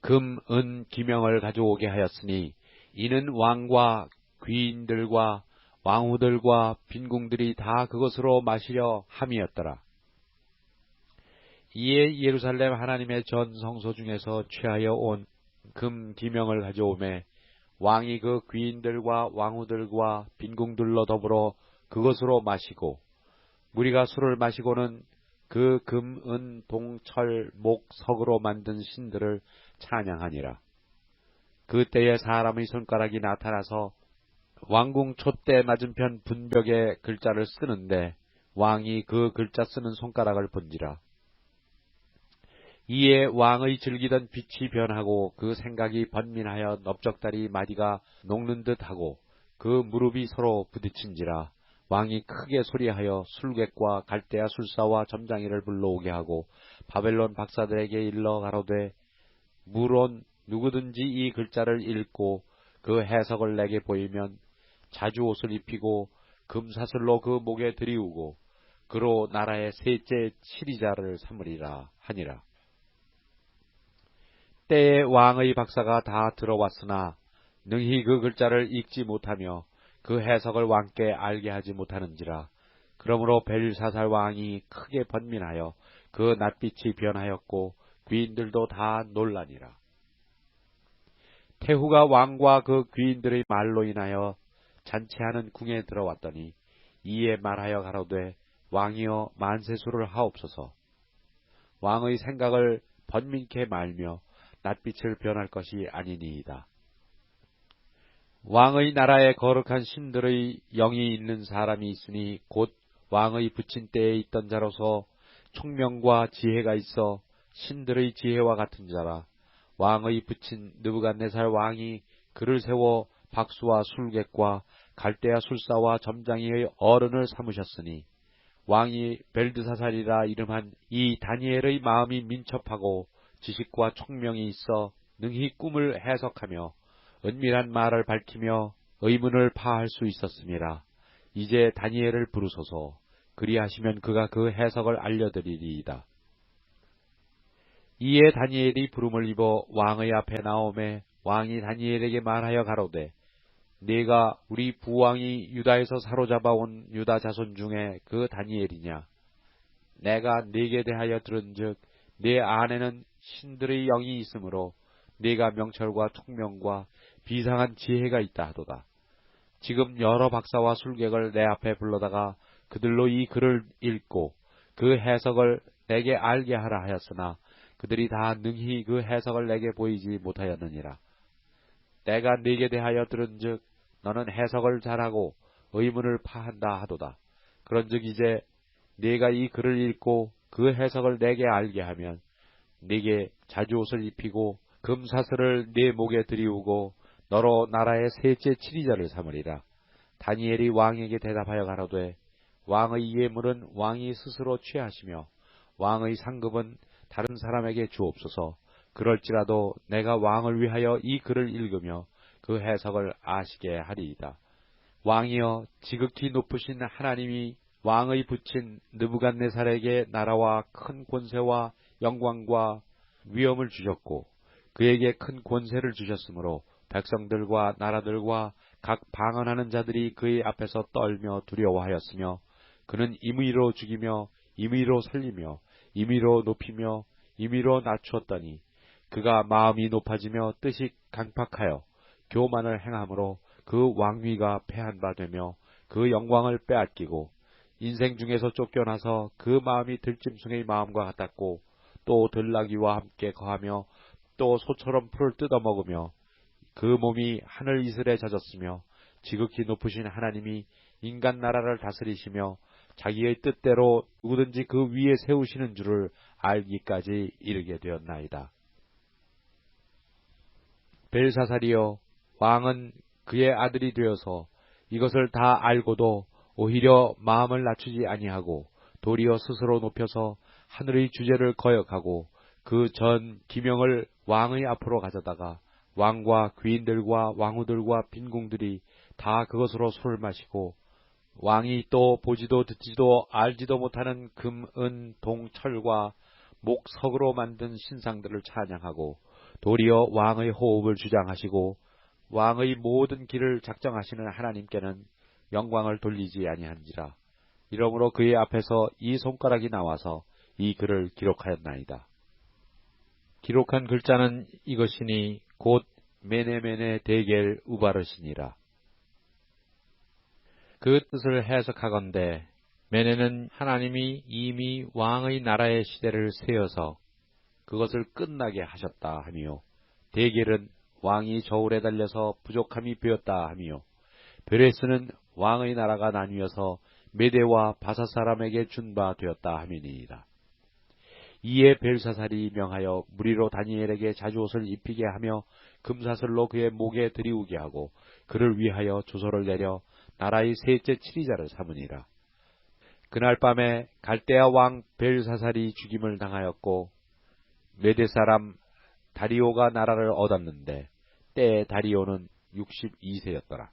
금, 은, 기명을 가져오게 하였으니 이는 왕과 귀인들과 왕후들과 빈궁들이 다 그것으로 마시려 함이었더라. 이에 예루살렘 하나님의 전 성소 중에서 취하여 온 금 기명을 가져오매 왕이 그 귀인들과 왕후들과 빈궁들로 더불어 그것으로 마시고 무리가 술을 마시고는 그 금, 은, 동, 철, 목, 석으로 만든 신들을 찬양하니라. 그때에 사람의 손가락이 나타나서 왕궁 촛대 맞은편 분벽에 글자를 쓰는데 왕이 그 글자 쓰는 손가락을 본지라. 이에 왕의 즐기던 빛이 변하고 그 생각이 번민하여 넓적다리 마디가 녹는 듯하고 그 무릎이 서로 부딪힌지라. 왕이 크게 소리하여 술객과 갈대아 술사와 점장이를 불러오게 하고 바벨론 박사들에게 일러 가로되 물론 누구든지 이 글자를 읽고 그 해석을 내게 보이면 자주 옷을 입히고 금사슬로 그 목에 들이우고 그로 나라의 셋째 치리자를 삼으리라 하니라. 때에 왕의 박사가 다 들어왔으나 능히 그 글자를 읽지 못하며 그 해석을 왕께 알게 하지 못하는지라. 그러므로 벨사살 왕이 크게 번민하여 그 낯빛이 변하였고 귀인들도 다 놀라니라. 태후가 왕과 그 귀인들의 말로 인하여 잔치하는 궁에 들어왔더니 이에 말하여 가로되 왕이여 만세수를 하옵소서. 왕의 생각을 번민케 말며 낯빛을 변할 것이 아니니이다. 왕의 나라에 거룩한 신들의 영이 있는 사람이 있으니 곧 왕의 부친 때에 있던 자로서 총명과 지혜가 있어 신들의 지혜와 같은 자라. 왕의 부친 느부갓네살 왕이 그를 세워 박수와 술객과 갈대아 술사와 점장이의 어른을 삼으셨으니 왕이 벨드사살이라 이름한 이 다니엘의 마음이 민첩하고 지식과 총명이 있어 능히 꿈을 해석하며 은밀한 말을 밝히며 의문을 파할 수 있었음이라. 이제 다니엘을 부르소서. 그리하시면 그가 그 해석을 알려드리리이다. 이에 다니엘이 부름을 입어 왕의 앞에 나오매 왕이 다니엘에게 말하여 가로되 네가 우리 부왕이 유다에서 사로잡아온 유다 자손 중에 그 다니엘이냐? 내가 네게 대하여 들은즉 네 안에는 신들의 영이 있으므로 네가 명철과 총명과 비상한 지혜가 있다 하도다. 지금 여러 박사와 술객을 내 앞에 불러다가 그들로 이 글을 읽고 그 해석을 내게 알게 하라 하였으나 그들이 다 능히 그 해석을 내게 보이지 못하였느니라. 내가 네게 대하여 들은즉 너는 해석을 잘하고 의문을 파한다 하도다. 그런즉 이제 네가 이 글을 읽고 그 해석을 내게 알게 하면 네게 자주 옷을 입히고 금사슬을 네 목에 들이우고 너로 나라의 셋째 치리자를 삼으리라. 다니엘이 왕에게 대답하여 가로되 왕의 예물은 왕이 스스로 취하시며 왕의 상급은 다른 사람에게 주옵소서. 그럴지라도 내가 왕을 위하여 이 글을 읽으며 그 해석을 아시게 하리이다. 왕이여 지극히 높으신 하나님이 왕의 부친 느부갓네살에게 나라와 큰 권세와 영광과 위엄을 주셨고 그에게 큰 권세를 주셨으므로 백성들과 나라들과 각 방언하는 자들이 그의 앞에서 떨며 두려워하였으며 그는 임의로 죽이며 임의로 살리며 임의로 높이며 임의로 낮추었더니 그가 마음이 높아지며 뜻이 강팍하여 교만을 행함으로 그 왕위가 패한 바 되며 그 영광을 빼앗기고 인생 중에서 쫓겨나서 그 마음이 들짐승의 마음과 같았고 또 들나귀와 함께 거하며 또 소처럼 풀을 뜯어먹으며 그 몸이 하늘 이슬에 젖었으며 지극히 높으신 하나님이 인간 나라를 다스리시며 자기의 뜻대로 누구든지 그 위에 세우시는 줄을 알기까지 이르게 되었나이다. 벨사살이여 왕은 그의 아들이 되어서 이것을 다 알고도 오히려 마음을 낮추지 아니하고 도리어 스스로 높여서 하늘의 주제를 거역하고 그 전 기명을 왕의 앞으로 가져다가 왕과 귀인들과 왕후들과 빈궁들이 다 그것으로 술을 마시고 왕이 또 보지도 듣지도 알지도 못하는 금, 은, 동, 철과 목, 석으로 만든 신상들을 찬양하고 도리어 왕의 호흡을 주장하시고 왕의 모든 길을 작정하시는 하나님께는 영광을 돌리지 아니한지라. 이러므로 그의 앞에서 이 손가락이 나와서 이 글을 기록하였나이다. 기록한 글자는 이것이니 곧 메네메네 데겔 우바르시니라. 그 뜻을 해석하건대 매네는 하나님이 이미 왕의 나라의 시대를 세어서 그것을 끝나게 하셨다 하며, 대겔은 왕이 저울에 달려서 부족함이 되었다 하며, 베레스는 왕의 나라가 나뉘어서 메대와 바사 사람에게 준 바 되었다 하미니이다. 이에 벨사살이 명하여 무리로 다니엘에게 자주옷을 입히게 하며 금사슬로 그의 목에 들이우게 하고 그를 위하여 조서를 내려 나라의 셋째 치리자를 삼으니라. 그날 밤에 갈대아 왕 벨사살이 죽임을 당하였고 메대 사람 다리오가 나라를 얻었는데 때에 다리오는 62세였더라.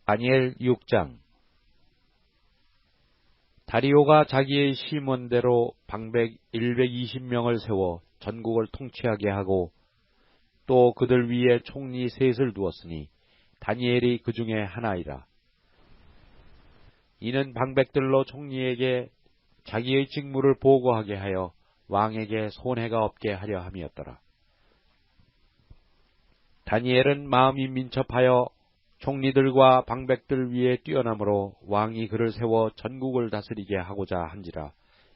다니엘 6장. 다리오가 자기의 심원대로 방백 120명을 세워 전국을 통치하게 하고 또 그들 위에 총리 셋을 두었으니 다니엘이 그 중에 하나이라. 이는 방백들로 총리에게 자기의 직무를 보고하게 하여 왕에게 손해가 없게 하려 함이었더라. 다니엘은 마음이 민첩하여 총리들과 방백들 위에 뛰어나므로 왕이 그를 세워 전국을 다스리게 하고자 한지라.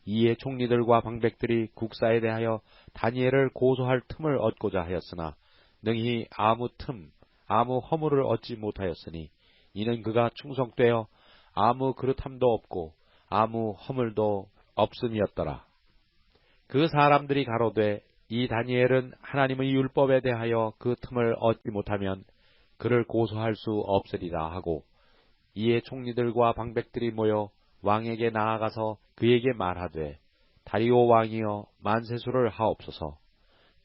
이에 총리들과 방백들이 국사에 대하여 다니엘을 고소할 틈을 얻고자 하였으나 능히 아무 허물을 얻지 못하였으니 이는 그가 충성되어 아무 그릇함도 없고 아무 허물도 없음이었더라. 그 사람들이 가로되 이 다니엘은 하나님의 율법에 대하여 그 틈을 얻지 못하면 그를 고소할 수 없으리라 하고, 이에 총리들과 방백들이 모여 왕에게 나아가서 그에게 말하되 다리오 왕이여 만세수를 하옵소서.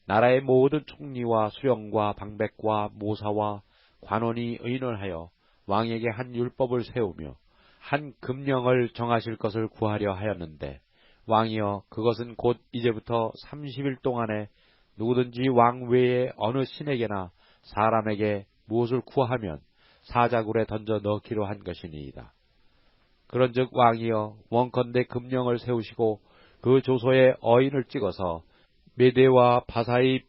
나라의 모든 총리와 수령과 방백과 모사와 관원이 의논하여 왕에게 한 율법을 세우며 한 금령을 정하실 것을 구하려 하였는데 왕이여 그것은 곧 이제부터 30일 동안에 누구든지 왕 외에 어느 신에게나 사람에게 무엇을 구하면 사자굴에 던져 넣기로 한 것이니이다. 그런즉 왕이여 원컨대 금령을 세우시고 그 조서에 어인을 찍어서 메대와 바사의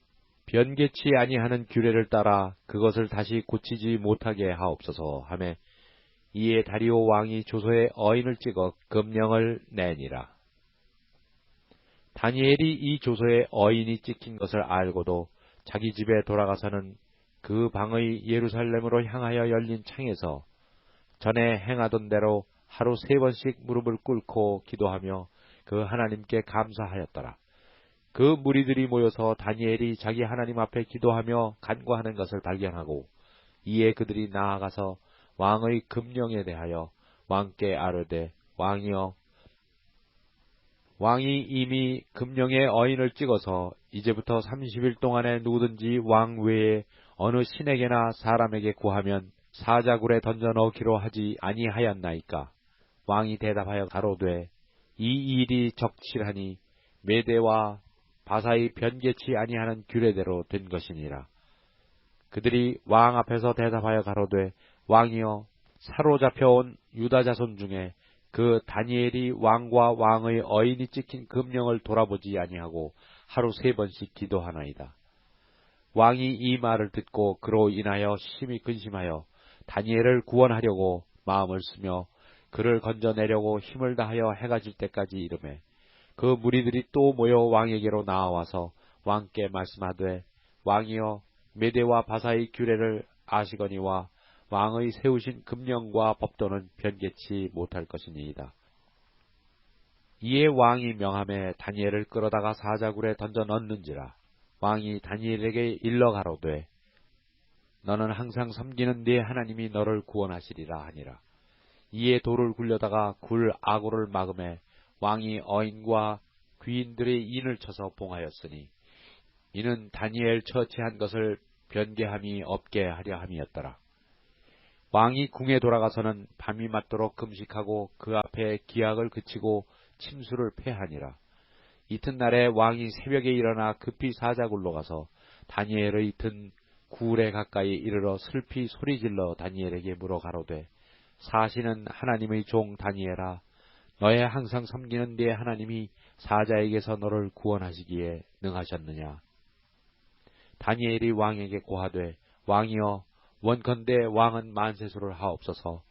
변개치 아니하는 규례를 따라 그것을 다시 고치지 못하게 하옵소서 하매, 이에 다리오 왕이 조서에 어인을 찍어 금령을 내니라. 다니엘이 이 조서에 어인이 찍힌 것을 알고도 자기 집에 돌아가서는 그 방의 예루살렘으로 향하여 열린 창에서 전에 행하던 대로 하루 3번씩 무릎을 꿇고 기도하며 그 하나님께 감사하였더라. 그 무리들이 모여서 다니엘이 자기 하나님 앞에 기도하며 간구하는 것을 발견하고, 이에 그들이 나아가서 왕의 금령에 대하여 왕께 아뢰되 왕이여 왕이 이미 금령의 어인을 찍어서 이제부터 30일 동안에 누구든지 왕 외에 어느 신에게나 사람에게 구하면 사자굴에 던져 넣기로 하지 아니하였나이까. 왕이 대답하여 가로되 이 일이 적실하니 메대와 바사의 변개치 아니하는 규례대로 된 것이니라. 그들이 왕 앞에서 대답하여 가로되 왕이여 사로잡혀온 유다 자손 중에 그 다니엘이 왕과 왕의 어인이 찍힌 금령을 돌아보지 아니하고 하루 3번씩 기도하나이다. 왕이 이 말을 듣고 그로 인하여 심히 근심하여 다니엘을 구원하려고 마음을 쓰며 그를 건져내려고 힘을 다하여 해가 질 때까지 이르매, 그 무리들이 또 모여 왕에게로 나와서 왕께 말씀하되 왕이여 메대와 바사의 규례를 아시거니와 왕의 세우신 금령과 법도는 변개치 못할 것이니이다. 이에 왕이 명함에 다니엘을 끌어다가 사자굴에 던져 넣는지라. 왕이 다니엘에게 일러 가로되 너는 항상 섬기는 네 하나님이 너를 구원하시리라 하니라. 이에 돌을 굴려다가 굴 아구를 막음에 왕이 어인과 귀인들의 인을 쳐서 봉하였으니 이는 다니엘 처치한 것을 변개함이 없게 하려 함이었더라. 왕이 궁에 돌아가서는 밤이 맞도록 금식하고 그 앞에 기약을 그치고 침수를 패하니라. 이튿날에 왕이 새벽에 일어나 급히 사자굴로 가서 다니엘의 든 굴에 가까이 이르러 슬피 소리질러 다니엘에게 물어 가로되 사시는 하나님의 종 다니엘아, 너의 항상 섬기는 네 하나님이 사자에게서 너를 구원하시기에 능하셨느냐. 다니엘이 왕에게 고하되 왕이여 원컨대 왕은 만세수를 하옵소서.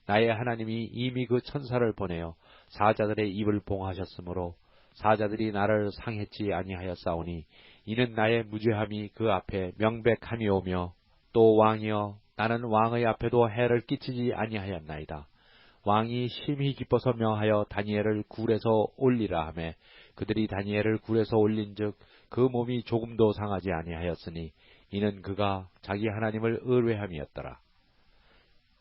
나의 하나님이 이미 그 천사를 보내어 사자들의 입을 봉하셨으므로 사자들이 나를 상했지 아니하였사오니 이는 나의 무죄함이 그 앞에 명백함이오며 또 왕이여 나는 왕의 앞에도 해를 끼치지 아니하였나이다. 왕이 심히 기뻐서 명하여 다니엘을 굴에서 올리라 하매 그들이 다니엘을 굴에서 올린즉 그 몸이 조금도 상하지 아니하였으니 이는 그가 자기 하나님을 의뢰함이었더라.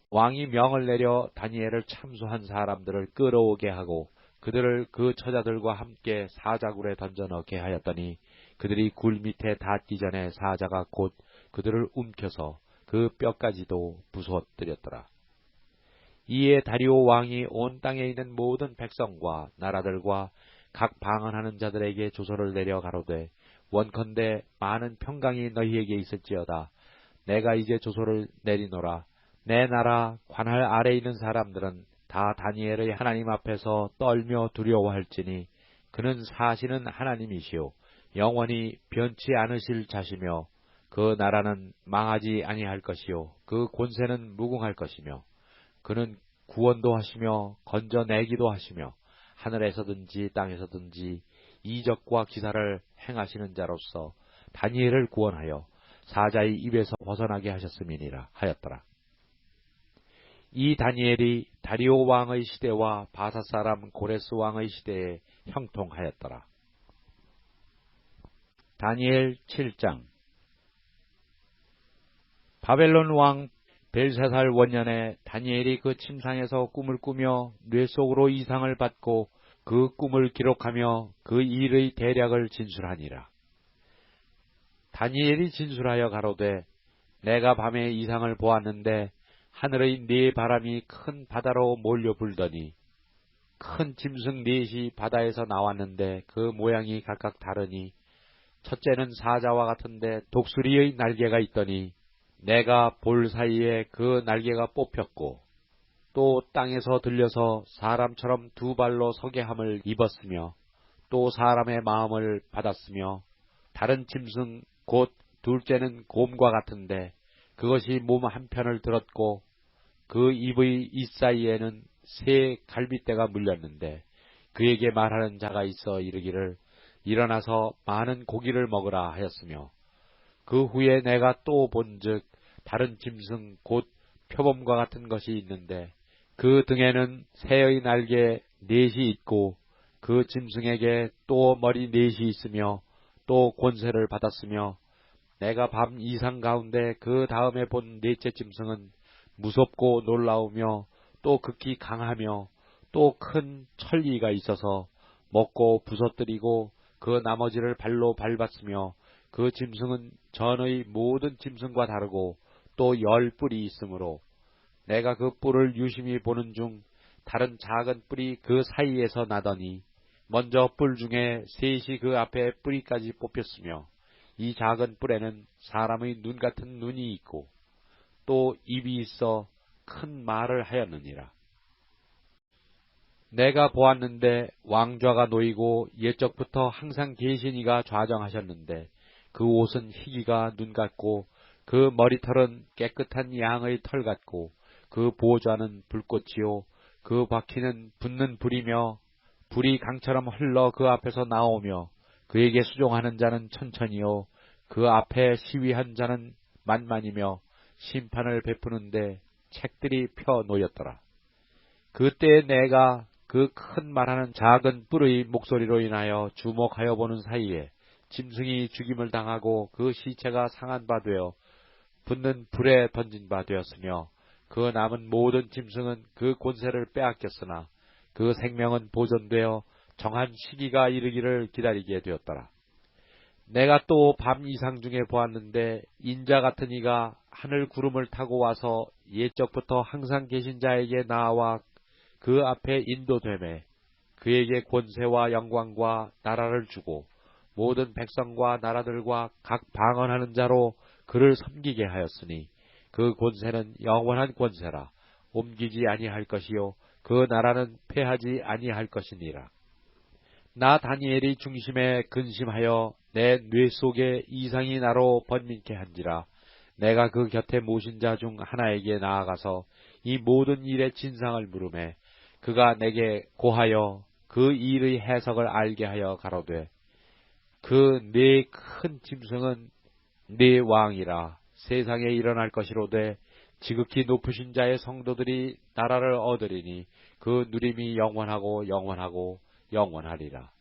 왕이 명을 내려 다니엘을 참수한 사람들을 끌어오게 하고 그들을 그 처자들과 함께 사자굴에 던져 넣게 하였더니 그들이 굴 밑에 닿기 전에 사자가 곧 그들을 움켜서 그 뼈까지도 부숴뜨렸더라. 이에 다리오 왕이 온 땅에 있는 모든 백성과 나라들과 각 방언하는 자들에게 조서를 내려 가로되 원컨대 많은 평강이 너희에게 있을지어다. 내가 이제 조서를 내리노라. 내 나라 관할 아래 있는 사람들은 다 다니엘의 하나님 앞에서 떨며 두려워할지니 그는 사시는 하나님이시오 영원히 변치 않으실 자시며 그 나라는 망하지 아니할 것이요 그 권세는 무궁할 것이며 그는 구원도 하시며 건져내기도 하시며 하늘에서든지 땅에서든지 이적과 기사를 행하시는 자로서 다니엘을 구원하여 사자의 입에서 벗어나게 하셨음이니라 하였더라. 이 다니엘이 다리오 왕의 시대와 바사 사람 고레스 왕의 시대에 형통하였더라. 다니엘 7장. 바벨론 왕 벨사살 원년에 다니엘이 그 침상에서 꿈을 꾸며 뇌 속으로 이상을 받고 그 꿈을 기록하며 그 일의 대략을 진술하니라. 다니엘이 진술하여 가로되 내가 밤에 이상을 보았는데 하늘의 네 바람이 큰 바다로 몰려 불더니 큰 짐승 넷이 바다에서 나왔는데 그 모양이 각각 다르니 첫째는 사자와 같은데 독수리의 날개가 있더니 내가 볼 사이에 그 날개가 뽑혔고 또 땅에서 들려서 사람처럼 두 발로 서게 함을 입었으며 또 사람의 마음을 받았으며 다른 짐승 곧 둘째는 곰과 같은데 그것이 몸 한편을 들었고 그 입의 잇사이에는 새 갈빗대가 물렸는데 그에게 말하는 자가 있어 이르기를 일어나서 많은 고기를 먹으라 하였으며 그 후에 내가 또 본즉 다른 짐승 곧 표범과 같은 것이 있는데 그 등에는 새의 날개 넷이 있고 그 짐승에게 또 머리 넷이 있으며 또 권세를 받았으며 내가 밤 이상 가운데 그 다음에 본 넷째 짐승은 무섭고 놀라우며 또 극히 강하며 또 큰 천리가 있어서 먹고 부서뜨리고 그 나머지를 발로 밟았으며 그 짐승은 전의 모든 짐승과 다르고 또 10뿔이 있으므로 내가 그 뿔을 유심히 보는 중 다른 작은 뿔이 그 사이에서 나더니 먼저 뿔 중에 셋이 그 앞에 뿌리까지 뽑혔으며 이 작은 뿔에는 사람의 눈 같은 눈이 있고 또 입이 있어 큰 말을 하였느니라. 내가 보았는데 왕좌가 놓이고 옛적부터 항상 계신 이가 좌정하셨는데 그 옷은 희기가 눈 같고 그 머리털은 깨끗한 양의 털 같고 그 보좌는 불꽃이요 그 바퀴는 붙는 불이며 불이 강처럼 흘러 그 앞에서 나오며 그에게 수종하는 자는 천천히요 그 앞에 시위한 자는 만만이며 심판을 베푸는데 책들이 펴 놓였더라. 그때 내가 그 큰 말하는 작은 뿔의 목소리로 인하여 주목하여 보는 사이에 짐승이 죽임을 당하고 그 시체가 상한 바 되어 붙는 불에 던진 바 되었으며 그 남은 모든 짐승은 그 권세를 빼앗겼으나 그 생명은 보존되어 정한 시기가 이르기를 기다리게 되었더라. 내가 또 밤 이상 중에 보았는데 인자 같은 이가 하늘 구름을 타고 와서 옛적부터 항상 계신 자에게 나와 그 앞에 인도되매 그에게 권세와 영광과 나라를 주고 모든 백성과 나라들과 각 방언하는 자로 그를 섬기게 하였으니 그 권세는 영원한 권세라 옮기지 아니할 것이요 그 나라는 패하지 아니할 것이니라. 나 다니엘이 중심에 근심하여 내 뇌 속에 이상이 나로 번민케 한지라 내가 그 곁에 모신 자 중 하나에게 나아가서 이 모든 일의 진상을 물으매 그가 내게 고하여 그 일의 해석을 알게 하여 가로되 그 네 큰 짐승은 네 왕이라 세상에 일어날 것이로되 지극히 높으신 자의 성도들이 나라를 얻으리니 그 누림이 영원하고 영원하고 영원하리라.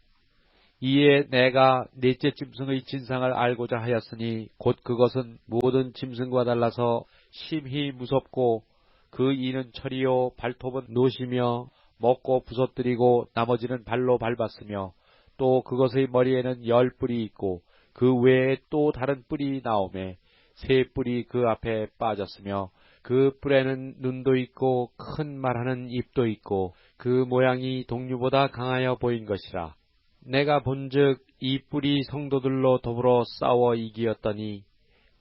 이에 내가 넷째 짐승의 진상을 알고자 하였으니 곧 그것은 모든 짐승과 달라서 심히 무섭고 그 이는 철이요 발톱은 노시며 먹고 부서뜨리고 나머지는 발로 밟았으며 또 그것의 머리에는 10뿔이 있고 그 외에 또 다른 뿔이 나오매 3뿔이 그 앞에 빠졌으며 그 뿔에는 눈도 있고 큰 말하는 입도 있고 그 모양이 동류보다 강하여 보인 것이라. 내가 본즉 이 뿔이 성도들로 더불어 싸워 이기었더니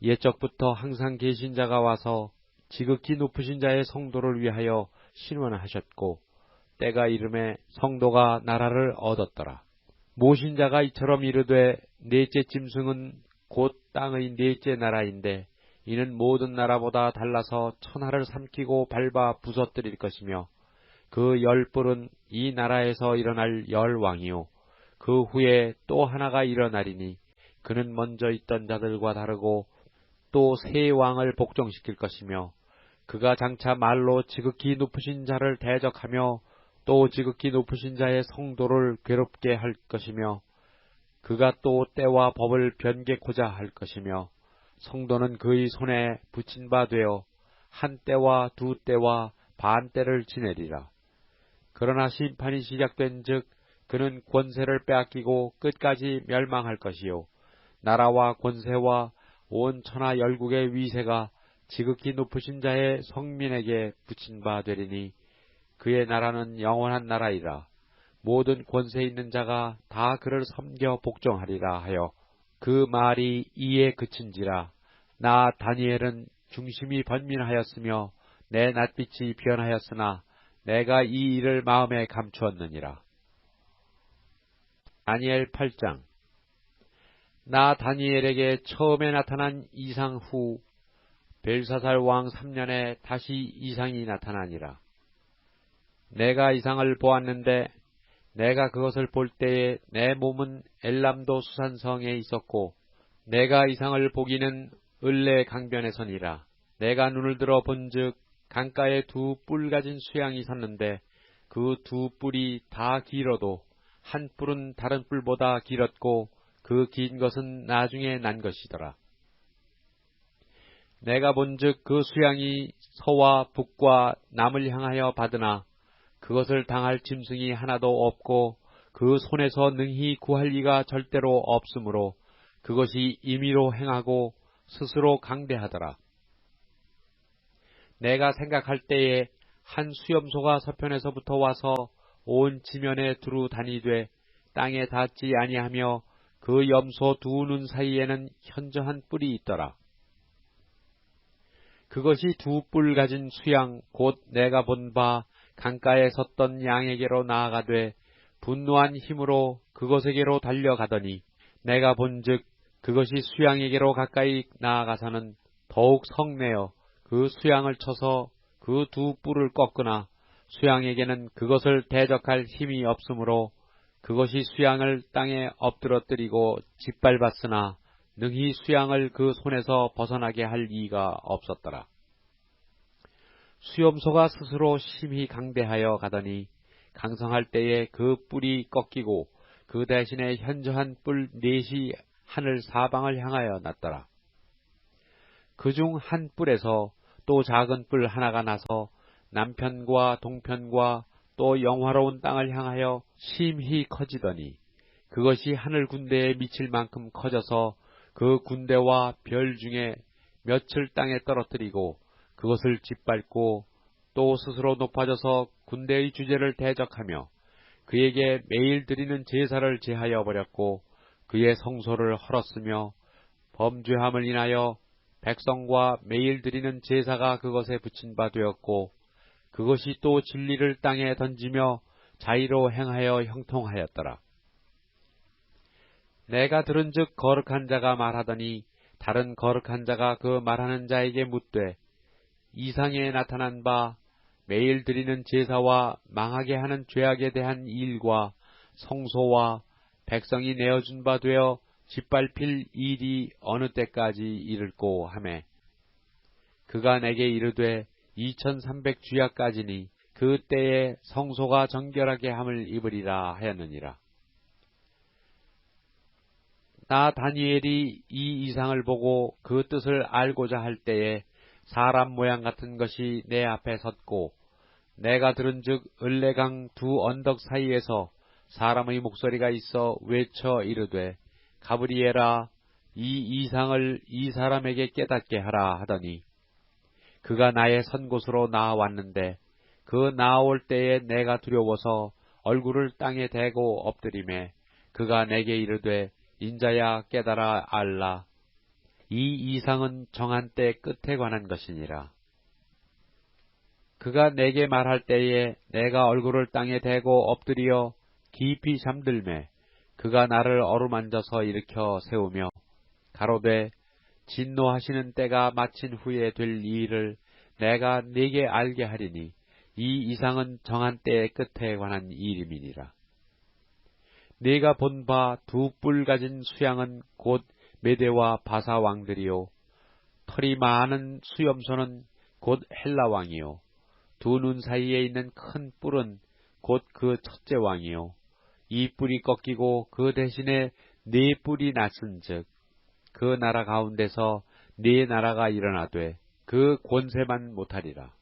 옛적부터 항상 계신 자가 와서 지극히 높으신 자의 성도를 위하여 신원하셨고 때가 이름에 성도가 나라를 얻었더라. 모신 자가 이처럼 이르되 넷째 짐승은 곧 땅의 넷째 나라인데 이는 모든 나라보다 달라서 천하를 삼키고 밟아 부서뜨릴 것이며 그 10뿔은 이 나라에서 일어날 10왕이요 그 후에 또 하나가 일어나리니 그는 먼저 있던 자들과 다르고 또 새 왕을 복종시킬 것이며 그가 장차 말로 지극히 높으신 자를 대적하며 또 지극히 높으신 자의 성도를 괴롭게 할 것이며 그가 또 때와 법을 변개코자 할 것이며 성도는 그의 손에 붙인 바 되어 한 때와 두 때와 반 때를 지내리라. 그러나 심판이 시작된 즉 그는 권세를 빼앗기고 끝까지 멸망할 것이요 나라와 권세와 온 천하 열국의 위세가 지극히 높으신 자의 성민에게 붙인 바 되리니 그의 나라는 영원한 나라이라. 모든 권세 있는 자가 다 그를 섬겨 복종하리라 하여 그 말이 이에 그친지라. 나 다니엘은 중심이 번민하였으며 내 낯빛이 변하였으나 내가 이 일을 마음에 감추었느니라. 다니엘 8장. 나 다니엘에게 처음에 나타난 이상 후 벨사살 왕 3년에 다시 이상이 나타나니라. 내가 이상을 보았는데 내가 그것을 볼 때에 내 몸은 엘람도 수산성에 있었고 내가 이상을 보기는 을레 강변에서니라. 내가 눈을 들어 본즉 강가에 2뿔 가진 수양이 섰는데 그 2뿔이 다 길어도 한 뿔은 다른 뿔보다 길었고 그 긴 것은 나중에 난 것이더라. 내가 본즉 그 수양이 서와 북과 남을 향하여 받으나 그것을 당할 짐승이 하나도 없고 그 손에서 능히 구할 리가 절대로 없으므로 그것이 임의로 행하고 스스로 강대하더라. 내가 생각할 때에 한 수염소가 서편에서부터 와서 온 지면에 두루 다니되 땅에 닿지 아니하며 그 염소 2눈 사이에는 현저한 뿔이 있더라. 그것이 2뿔 가진 수양 곧 내가 본 바 강가에 섰던 양에게로 나아가되 분노한 힘으로 그것에게로 달려가더니 내가 본즉 그것이 수양에게로 가까이 나아가서는 더욱 성내어 그 수양을 쳐서 그 2뿔을 꺾으나 수양에게는 그것을 대적할 힘이 없으므로 그것이 수양을 땅에 엎드러뜨리고 짓밟았으나 능히 수양을 그 손에서 벗어나게 할 이가 없었더라. 수염소가 스스로 심히 강대하여 가더니 강성할 때에 그 뿔이 꺾이고 그 대신에 현저한 뿔 4이 하늘 사방을 향하여 났더라. 그중 한 뿔에서 또 작은 뿔 하나가 나서 남편과 동편과 또 영화로운 땅을 향하여 심히 커지더니 그것이 하늘 군대에 미칠 만큼 커져서 그 군대와 별 중에 몇을 땅에 떨어뜨리고 그것을 짓밟고 또 스스로 높아져서 군대의 주제를 대적하며 그에게 매일 드리는 제사를 제하여 버렸고 그의 성소를 헐었으며 범죄함을 인하여 백성과 매일 드리는 제사가 그것에 붙인 바 되었고 그것이 또 진리를 땅에 던지며 자의로 행하여 형통하였더라. 내가 들은즉 거룩한 자가 말하더니 다른 거룩한 자가 그 말하는 자에게 묻되 이상에 나타난 바 매일 드리는 제사와 망하게 하는 죄악에 대한 일과 성소와 백성이 내어준 바 되어 짓밟힐 일이 어느 때까지 이를꼬 하매 그가 내게 이르되 2300주야까지니 그 때에 성소가 정결하게 함을 입으리라 하였느니라. 나 다니엘이 이 이상을 보고 그 뜻을 알고자 할 때에 사람 모양 같은 것이 내 앞에 섰고 내가 들은즉 을레강 두 언덕 사이에서 사람의 목소리가 있어 외쳐 이르되 가브리엘아 이 이상을 이 사람에게 깨닫게 하라 하더니 그가 나의 선 곳으로 나아왔는데 그 나아올 때에 내가 두려워서 얼굴을 땅에 대고 엎드리매 그가 내게 이르되 인자야 깨달아 알라 이 이상은 정한 때 끝에 관한 것이니라. 그가 내게 말할 때에 내가 얼굴을 땅에 대고 엎드려 깊이 잠들매 그가 나를 어루만져서 일으켜 세우며 가로되 진노하시는 때가 마친 후에 될 일을 내가 네게 알게 하리니 이 이상은 정한 때의 끝에 관한 일임이니라. 네가 본 바 두 뿔 가진 수양은 곧 메대와 바사 왕들이요 털이 많은 수염소는 곧 헬라 왕이요 두 눈 사이에 있는 큰 뿔은 곧 그 첫째 왕이요 이 뿔이 꺾이고 그 대신에 네 뿔이 났은즉 그 나라 가운데서 네 나라가 일어나되 그 권세만 못하리라.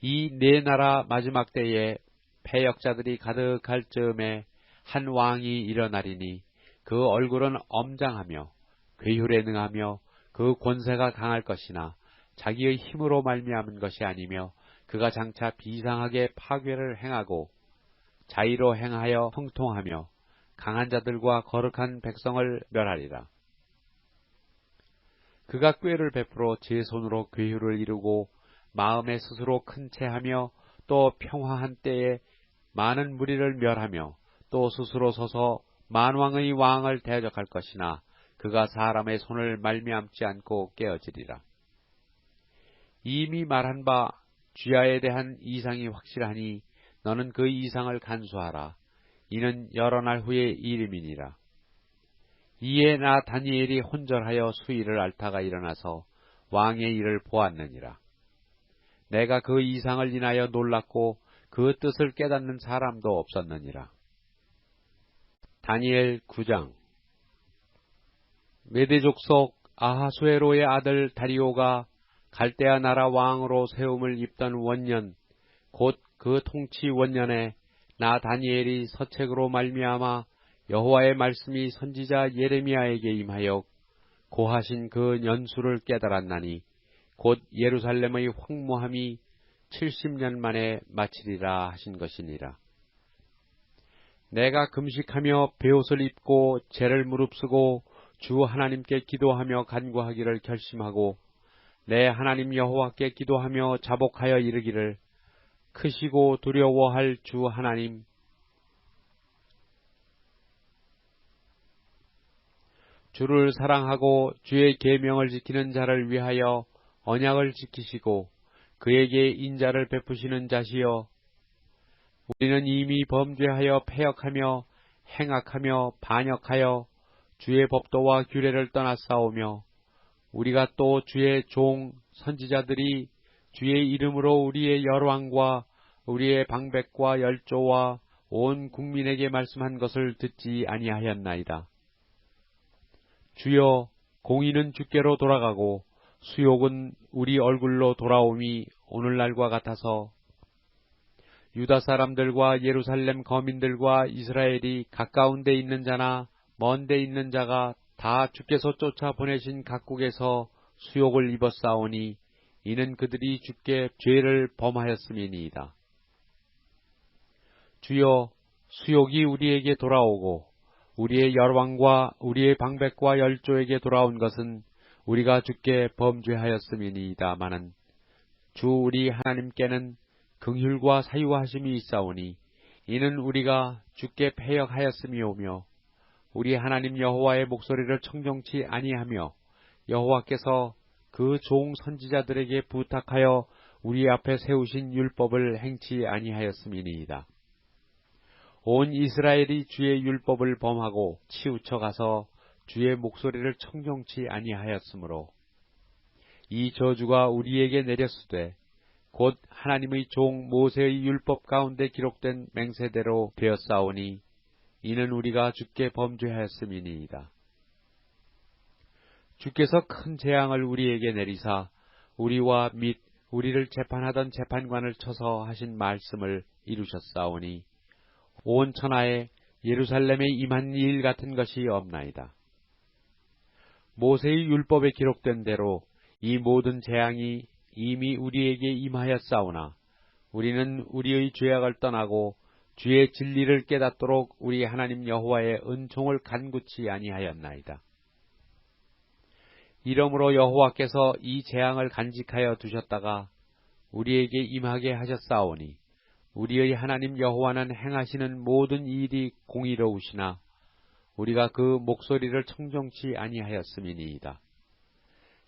이 네 나라 마지막 때에 패역자들이 가득할 즈음에 한 왕이 일어나리니 그 얼굴은 엄장하며 괴혈에 능하며 그 권세가 강할 것이나 자기의 힘으로 말미암은 것이 아니며 그가 장차 비상하게 파괴를 행하고 자의로 행하여 형통하며 강한 자들과 거룩한 백성을 멸하리라. 그가 꾀를 베풀어 제 손으로 괴휼을 이루고 마음에 스스로 큰 채하며 또 평화한 때에 많은 무리를 멸하며 또 스스로 서서 만왕의 왕을 대적할 것이나 그가 사람의 손을 말미암지 않고 깨어지리라. 이미 말한 바 쥐야에 대한 이상이 확실하니 너는 그 이상을 간수하라. 이는 여러 날 후의 일임이니라. 이에 나 다니엘이 혼절하여 수일을 앓다가 일어나서 왕의 일을 보았느니라. 내가 그 이상을 인하여 놀랐고 그 뜻을 깨닫는 사람도 없었느니라. 다니엘 9장. 메대족 속 아하수에로의 아들 다리오가 갈대아 나라 왕으로 세움을 입던 원년 곧 그 통치 원년에 나 다니엘이 서책으로 말미암아 여호와의 말씀이 선지자 예레미야에게 임하여 고하신 그 연수를 깨달았나니 곧 예루살렘의 황무함이 70년 만에 마치리라 하신 것이니라. 내가 금식하며 베옷을 입고 죄를 무릅쓰고 주 하나님께 기도하며 간구하기를 결심하고 내 하나님 여호와께 기도하며 자복하여 이르기를 크시고 두려워할 주 하나님 주를 사랑하고 주의 계명을 지키는 자를 위하여 언약을 지키시고 그에게 인자를 베푸시는 자시여 우리는 이미 범죄하여 패역하며 행악하며 반역하여 주의 법도와 규례를 떠났사오며 우리가 또 주의 종 선지자들이 주의 이름으로 우리의 열왕과 우리의 방백과 열조와 온 국민에게 말씀한 것을 듣지 아니하였나이다. 주여 공의는 주께로 돌아가고 수욕은 우리 얼굴로 돌아옴이 오늘날과 같아서 유다 사람들과 예루살렘 거민들과 이스라엘이 가까운 데 있는 자나 먼 데 있는 자가 다 주께서 쫓아 보내신 각국에서 수욕을 입었사오니 이는 그들이 주께 죄를 범하였음이니이다. 주여 수욕이 우리에게 돌아오고 우리의 열왕과 우리의 방백과 열조에게 돌아온 것은 우리가 주께 범죄하였음이니이다마는 주 우리 하나님께는 긍휼과 사유하심이 있사오니 이는 우리가 주께 패역하였음이오며 우리 하나님 여호와의 목소리를 청종치 아니하며 여호와께서 그 종 선지자들에게 부탁하여 우리 앞에 세우신 율법을 행치 아니하였음이니이다. 온 이스라엘이 주의 율법을 범하고 치우쳐 가서 주의 목소리를 청종치 아니하였으므로 이 저주가 우리에게 내렸으되 곧 하나님의 종 모세의 율법 가운데 기록된 맹세대로 되었사오니 이는 우리가 주께 범죄하였음이니이다. 주께서 큰 재앙을 우리에게 내리사 우리와 및 우리를 재판하던 재판관을 쳐서 하신 말씀을 이루셨사오니 온 천하에 예루살렘에 임한 일 같은 것이 없나이다. 모세의 율법에 기록된 대로 이 모든 재앙이 이미 우리에게 임하였사오나 우리는 우리의 죄악을 떠나고 주의 진리를 깨닫도록 우리 하나님 여호와의 은총을 간구치 아니하였나이다. 이러므로 여호와께서 이 재앙을 간직하여 두셨다가 우리에게 임하게 하셨사오니 우리의 하나님 여호와는 행하시는 모든 일이 공의로우시나 우리가 그 목소리를 청종치 아니하였음이니이다.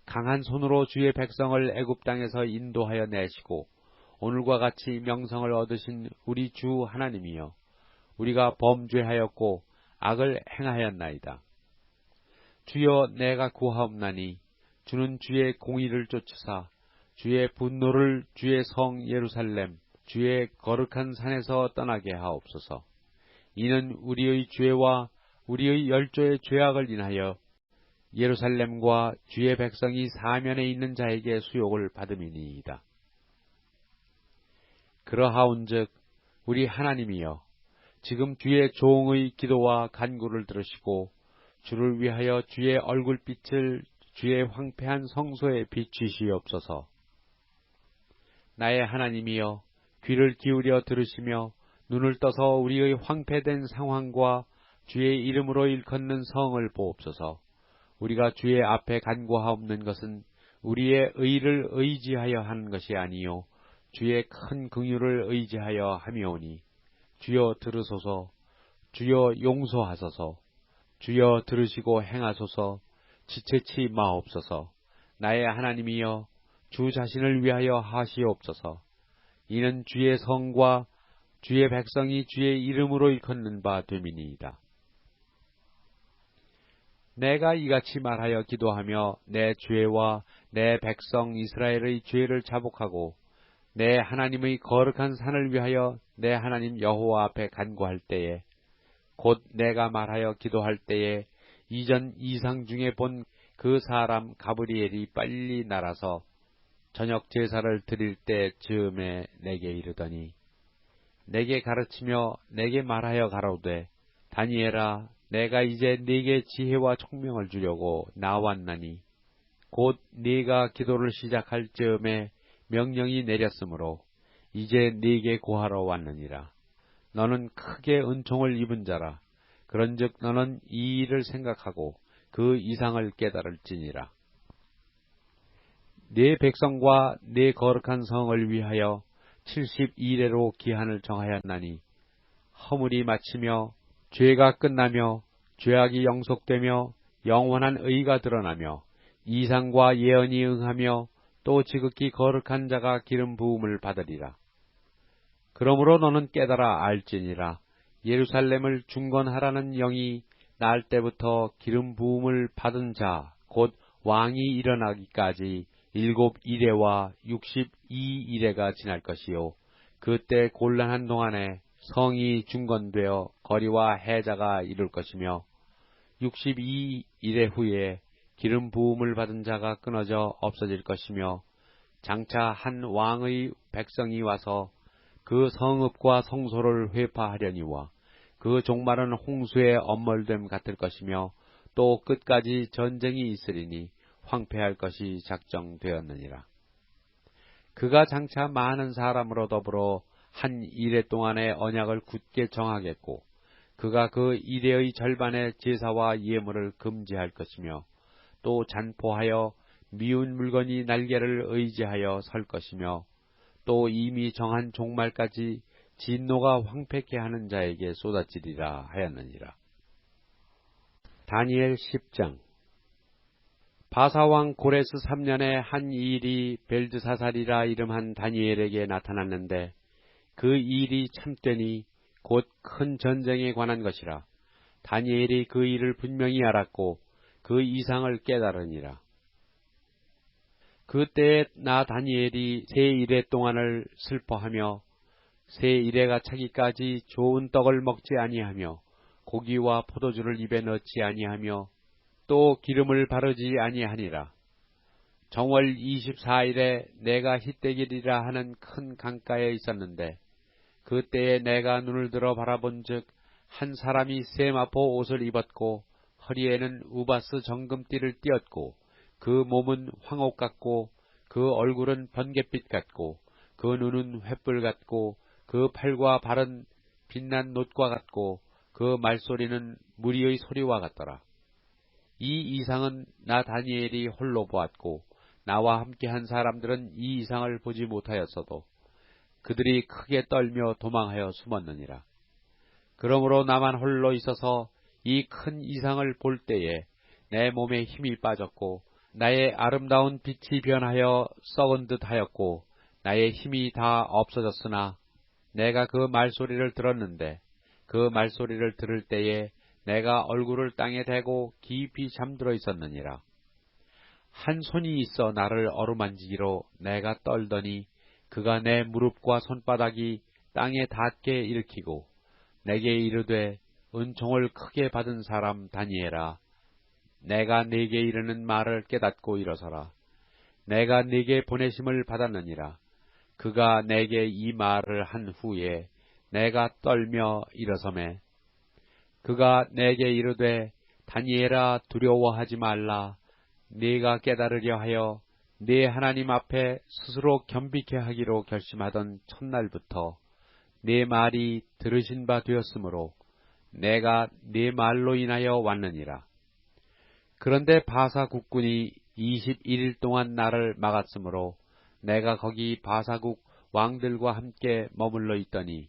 강한 손으로 주의 백성을 애굽 땅에서 인도하여 내시고 오늘과 같이 명성을 얻으신 우리 주 하나님이여 우리가 범죄하였고 악을 행하였나이다. 주여 내가 구하옵나니 주는 주의 공의를 쫓으사 주의 분노를 주의 성 예루살렘 주의 거룩한 산에서 떠나게 하옵소서. 이는 우리의 죄와 우리의 열조의 죄악을 인하여 예루살렘과 주의 백성이 사면에 있는 자에게 수욕을 받음이니이다. 그러하온즉 우리 하나님이여 지금 주의 종의 기도와 간구를 들으시고 주를 위하여 주의 얼굴빛을 주의 황폐한 성소에 비추시옵소서. 나의 하나님이여 귀를 기울여 들으시며 눈을 떠서 우리의 황폐된 상황과 주의 이름으로 일컫는 성을 보옵소서. 우리가 주의 앞에 간구하옵는 것은 우리의 의를 의지하여 하는 것이 아니요 주의 큰 긍휼을 의지하여 함이오니 주여 들으소서. 주여 용서하소서. 주여 들으시고 행하소서. 지체치 마옵소서. 나의 하나님이여 주 자신을 위하여 하시옵소서. 이는 주의 성과 주의 백성이 주의 이름으로 일컫는 바 됨이니이다. 내가 이같이 말하여 기도하며 내 죄와 내 백성 이스라엘의 죄를 자복하고 내 하나님의 거룩한 산을 위하여 내 하나님 여호와 앞에 간구할 때에 곧 내가 말하여 기도할 때에 이전 이상 중에 본 그 사람 가브리엘이 빨리 날아서 저녁 제사를 드릴 때 즈음에 내게 이르더니 내게 가르치며 내게 말하여 가로되 다니엘아 내가 이제 네게 지혜와 총명을 주려고 나왔나니 곧 네가 기도를 시작할 즈음에 명령이 내렸으므로 이제 네게 고하러 왔느니라. 너는 크게 은총을 입은 자라. 그런즉 너는 이 일을 생각하고 그 이상을 깨달을지니라. 네 백성과 네 거룩한 성을 위하여 72일에로 기한을 정하였나니 허물이 마치며 죄가 끝나며 죄악이 영속되며 영원한 의가 드러나며 이상과 예언이 응하며 또 지극히 거룩한 자가 기름 부음을 받으리라. 그러므로 너는 깨달아 알지니라. 예루살렘을 중건하라는 영이 날 때부터 기름 부음을 받은 자 곧 왕이 일어나기까지 7이레와 62이레가 지날 것이요 그때 곤란한 동안에 성이 중건되어 거리와 해자가 이룰 것이며 62이레 후에 기름 부음을 받은 자가 끊어져 없어질 것이며 장차 한 왕의 백성이 와서 그 성읍과 성소를 회파하려니와 그 종말은 홍수의 엄멀됨 같을 것이며 또 끝까지 전쟁이 있으리니 황폐할 것이 작정되었느니라. 그가 장차 많은 사람으로 더불어 한 이레 동안의 언약을 굳게 정하겠고 그가 그 이레의 절반의 제사와 예물을 금지할 것이며 또 잔포하여 미운 물건이 날개를 의지하여 설 것이며 또 이미 정한 종말까지 진노가 황폐케 하는 자에게 쏟아지리라 하였느니라. 다니엘 10장. 바사왕 고레스 3년에 한 일이 벨드사살이라 이름한 다니엘에게 나타났는데 그 일이 참되니 곧 큰 전쟁에 관한 것이라. 다니엘이 그 일을 분명히 알았고 그 이상을 깨달으니라. 그때에 나 다니엘이 새 이래 동안을 슬퍼하며 새 이래가 차기까지 좋은 떡을 먹지 아니하며 고기와 포도주를 입에 넣지 아니하며 또 기름을 바르지 아니하니라. 정월 24일에 내가 히데길이라 하는 큰 강가에 있었는데 그때에 내가 눈을 들어 바라본즉 한 사람이 세마포 옷을 입었고 허리에는 우바스 정금띠를 띠었고 그 몸은 황옥 같고 그 얼굴은 번갯빛 같고 그 눈은 횃불 같고 그 팔과 발은 빛난 놋과 같고 그 말소리는 무리의 소리와 같더라. 이 이상은 나 다니엘이 홀로 보았고 나와 함께한 사람들은 이 이상을 보지 못하였어도 그들이 크게 떨며 도망하여 숨었느니라. 그러므로 나만 홀로 있어서 이 큰 이상을 볼 때에 내 몸에 힘이 빠졌고 나의 아름다운 빛이 변하여 썩은 듯 하였고 나의 힘이 다 없어졌으나 내가 그 말소리를 들었는데 그 말소리를 들을 때에 내가 얼굴을 땅에 대고 깊이 잠들어 있었느니라. 한 손이 있어 나를 어루만지기로 내가 떨더니 그가 내 무릎과 손바닥이 땅에 닿게 일으키고 내게 이르되 은총을 크게 받은 사람 다니엘아, 내가 네게 이르는 말을 깨닫고 일어서라. 내가 네게 보내심을 받았느니라. 그가 내게 이 말을 한 후에 내가 떨며 일어서매 그가 내게 이르되 다니엘아 두려워하지 말라. 네가 깨달으려 하여 네 하나님 앞에 스스로 겸비케 하기로 결심하던 첫날부터 네 말이 들으신 바 되었으므로 내가 네 말로 인하여 왔느니라. 그런데 바사 국군이 21일 동안 나를 막았으므로 내가 거기 바사국 왕들과 함께 머물러 있더니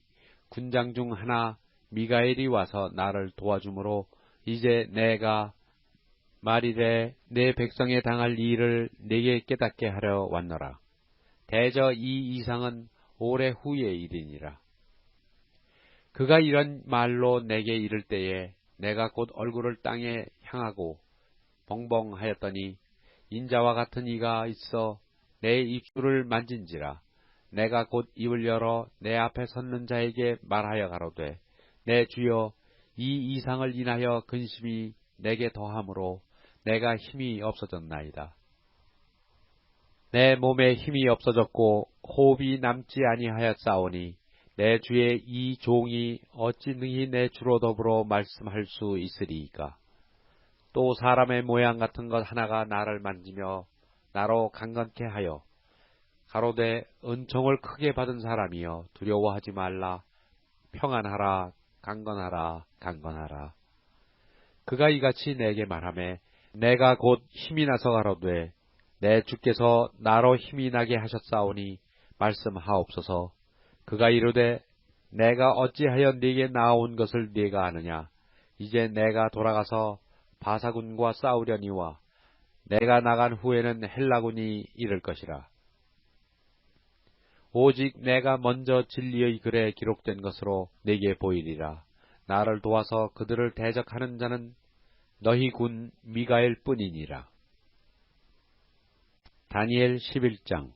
군장 중 하나 미가엘이 와서 나를 도와주므로 이제 내가 말일에 내 백성에 당할 일을 네게 깨닫게 하려 왔노라. 대저 이 이상은 오래 후의 일이니라. 그가 이런 말로 내게 이를 때에 내가 곧 얼굴을 땅에 향하고 벙벙하였더니 인자와 같은 이가 있어 내 입술을 만진지라. 내가 곧 입을 열어 내 앞에 섰는 자에게 말하여 가로되 내 주여 이 이상을 인하여 근심이 내게 더함으로 내가 힘이 없어졌나이다. 내 몸에 힘이 없어졌고 호흡이 남지 아니하였사오니 내 주의 이 종이 어찌 능히 내 주로 더불어 말씀할 수 있으리이까. 또 사람의 모양 같은 것 하나가 나를 만지며 나로 강건케 하여 가로되 은총을 크게 받은 사람이여 두려워하지 말라. 평안하라. 강건하라. 강건하라. 그가 이같이 내게 말하매 내가 곧 힘이 나서 가로되 내 주께서 나로 힘이 나게 하셨사오니 말씀하옵소서. 그가 이르되 내가 어찌하여 네게 나아온 것을 네가 아느냐. 이제 내가 돌아가서 바사군과 싸우려니와 내가 나간 후에는 헬라군이 이를 것이라. 오직 내가 먼저 진리의 글에 기록된 것으로 네게 보이리라. 나를 도와서 그들을 대적하는 자는 너희 군 미가엘 뿐이니라. 다니엘 11장.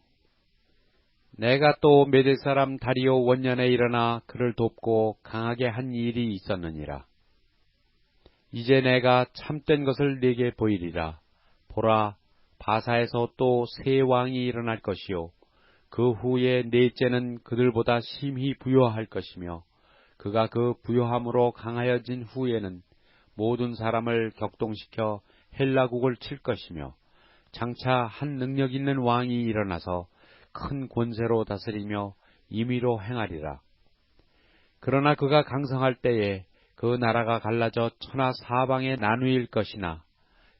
내가 또 메대 사람 다리오 원년에 일어나 그를 돕고 강하게 한 일이 있었느니라. 이제 내가 참된 것을 네게 보이리라. 보라, 바사에서 또 새 왕이 일어날 것이요 그 후에 넷째는 그들보다 심히 부요할 것이며 그가 그 부요함으로 강하여진 후에는 모든 사람을 격동시켜 헬라국을 칠 것이며 장차 한 능력 있는 왕이 일어나서 큰 권세로 다스리며 임의로 행하리라. 그러나 그가 강성할 때에 그 나라가 갈라져 천하 사방에 나누일 것이나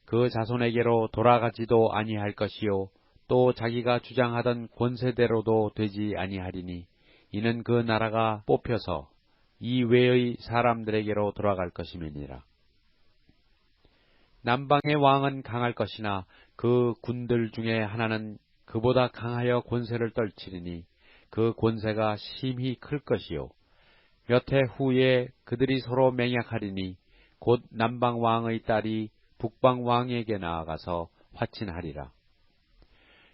그 자손에게로 돌아가지도 아니할 것이요 또 자기가 주장하던 권세대로도 되지 아니하리니 이는 그 나라가 뽑혀서 이 외의 사람들에게로 돌아갈 것임이니라. 남방의 왕은 강할 것이나 그 군들 중에 하나는 그보다 강하여 권세를 떨치리니 그 권세가 심히 클 것이요. 몇 해 후에 그들이 서로 맹약하리니 곧 남방 왕의 딸이 북방 왕에게 나아가서 화친하리라.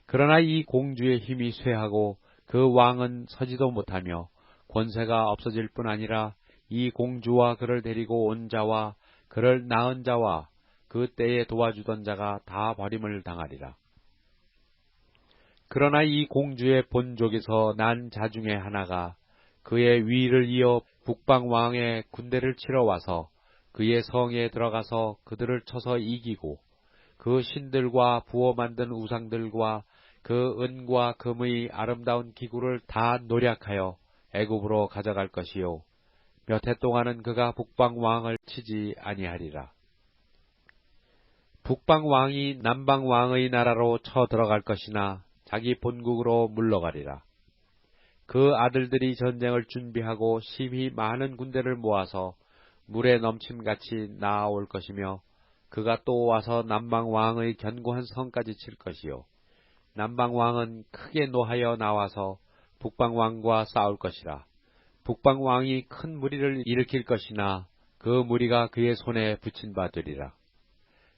그러나 이 공주의 힘이 쇠하고 그 왕은 서지도 못하며 권세가 없어질 뿐 아니라 이 공주와 그를 데리고 온 자와 그를 낳은 자와 그 때에 도와주던 자가 다 버림을 당하리라. 그러나 이 공주의 본족에서 난 자 중에 하나가 그의 위를 이어 북방 왕의 군대를 치러 와서 그의 성에 들어가서 그들을 쳐서 이기고 그 신들과 부어 만든 우상들과 그 은과 금의 아름다운 기구를 다 노략하여 애굽으로 가져갈 것이요. 몇 해 동안은 그가 북방 왕을 치지 아니하리라. 북방 왕이 남방 왕의 나라로 쳐 들어갈 것이나 자기 본국으로 물러가리라. 그 아들들이 전쟁을 준비하고 심히 많은 군대를 모아서 물에 넘침같이 나아올 것이며 그가 또 와서 남방 왕의 견고한 성까지 칠 것이요. 남방 왕은 크게 노하여 나와서 북방 왕과 싸울 것이라. 북방 왕이 큰 무리를 일으킬 것이나 그 무리가 그의 손에 붙인 바 되리라.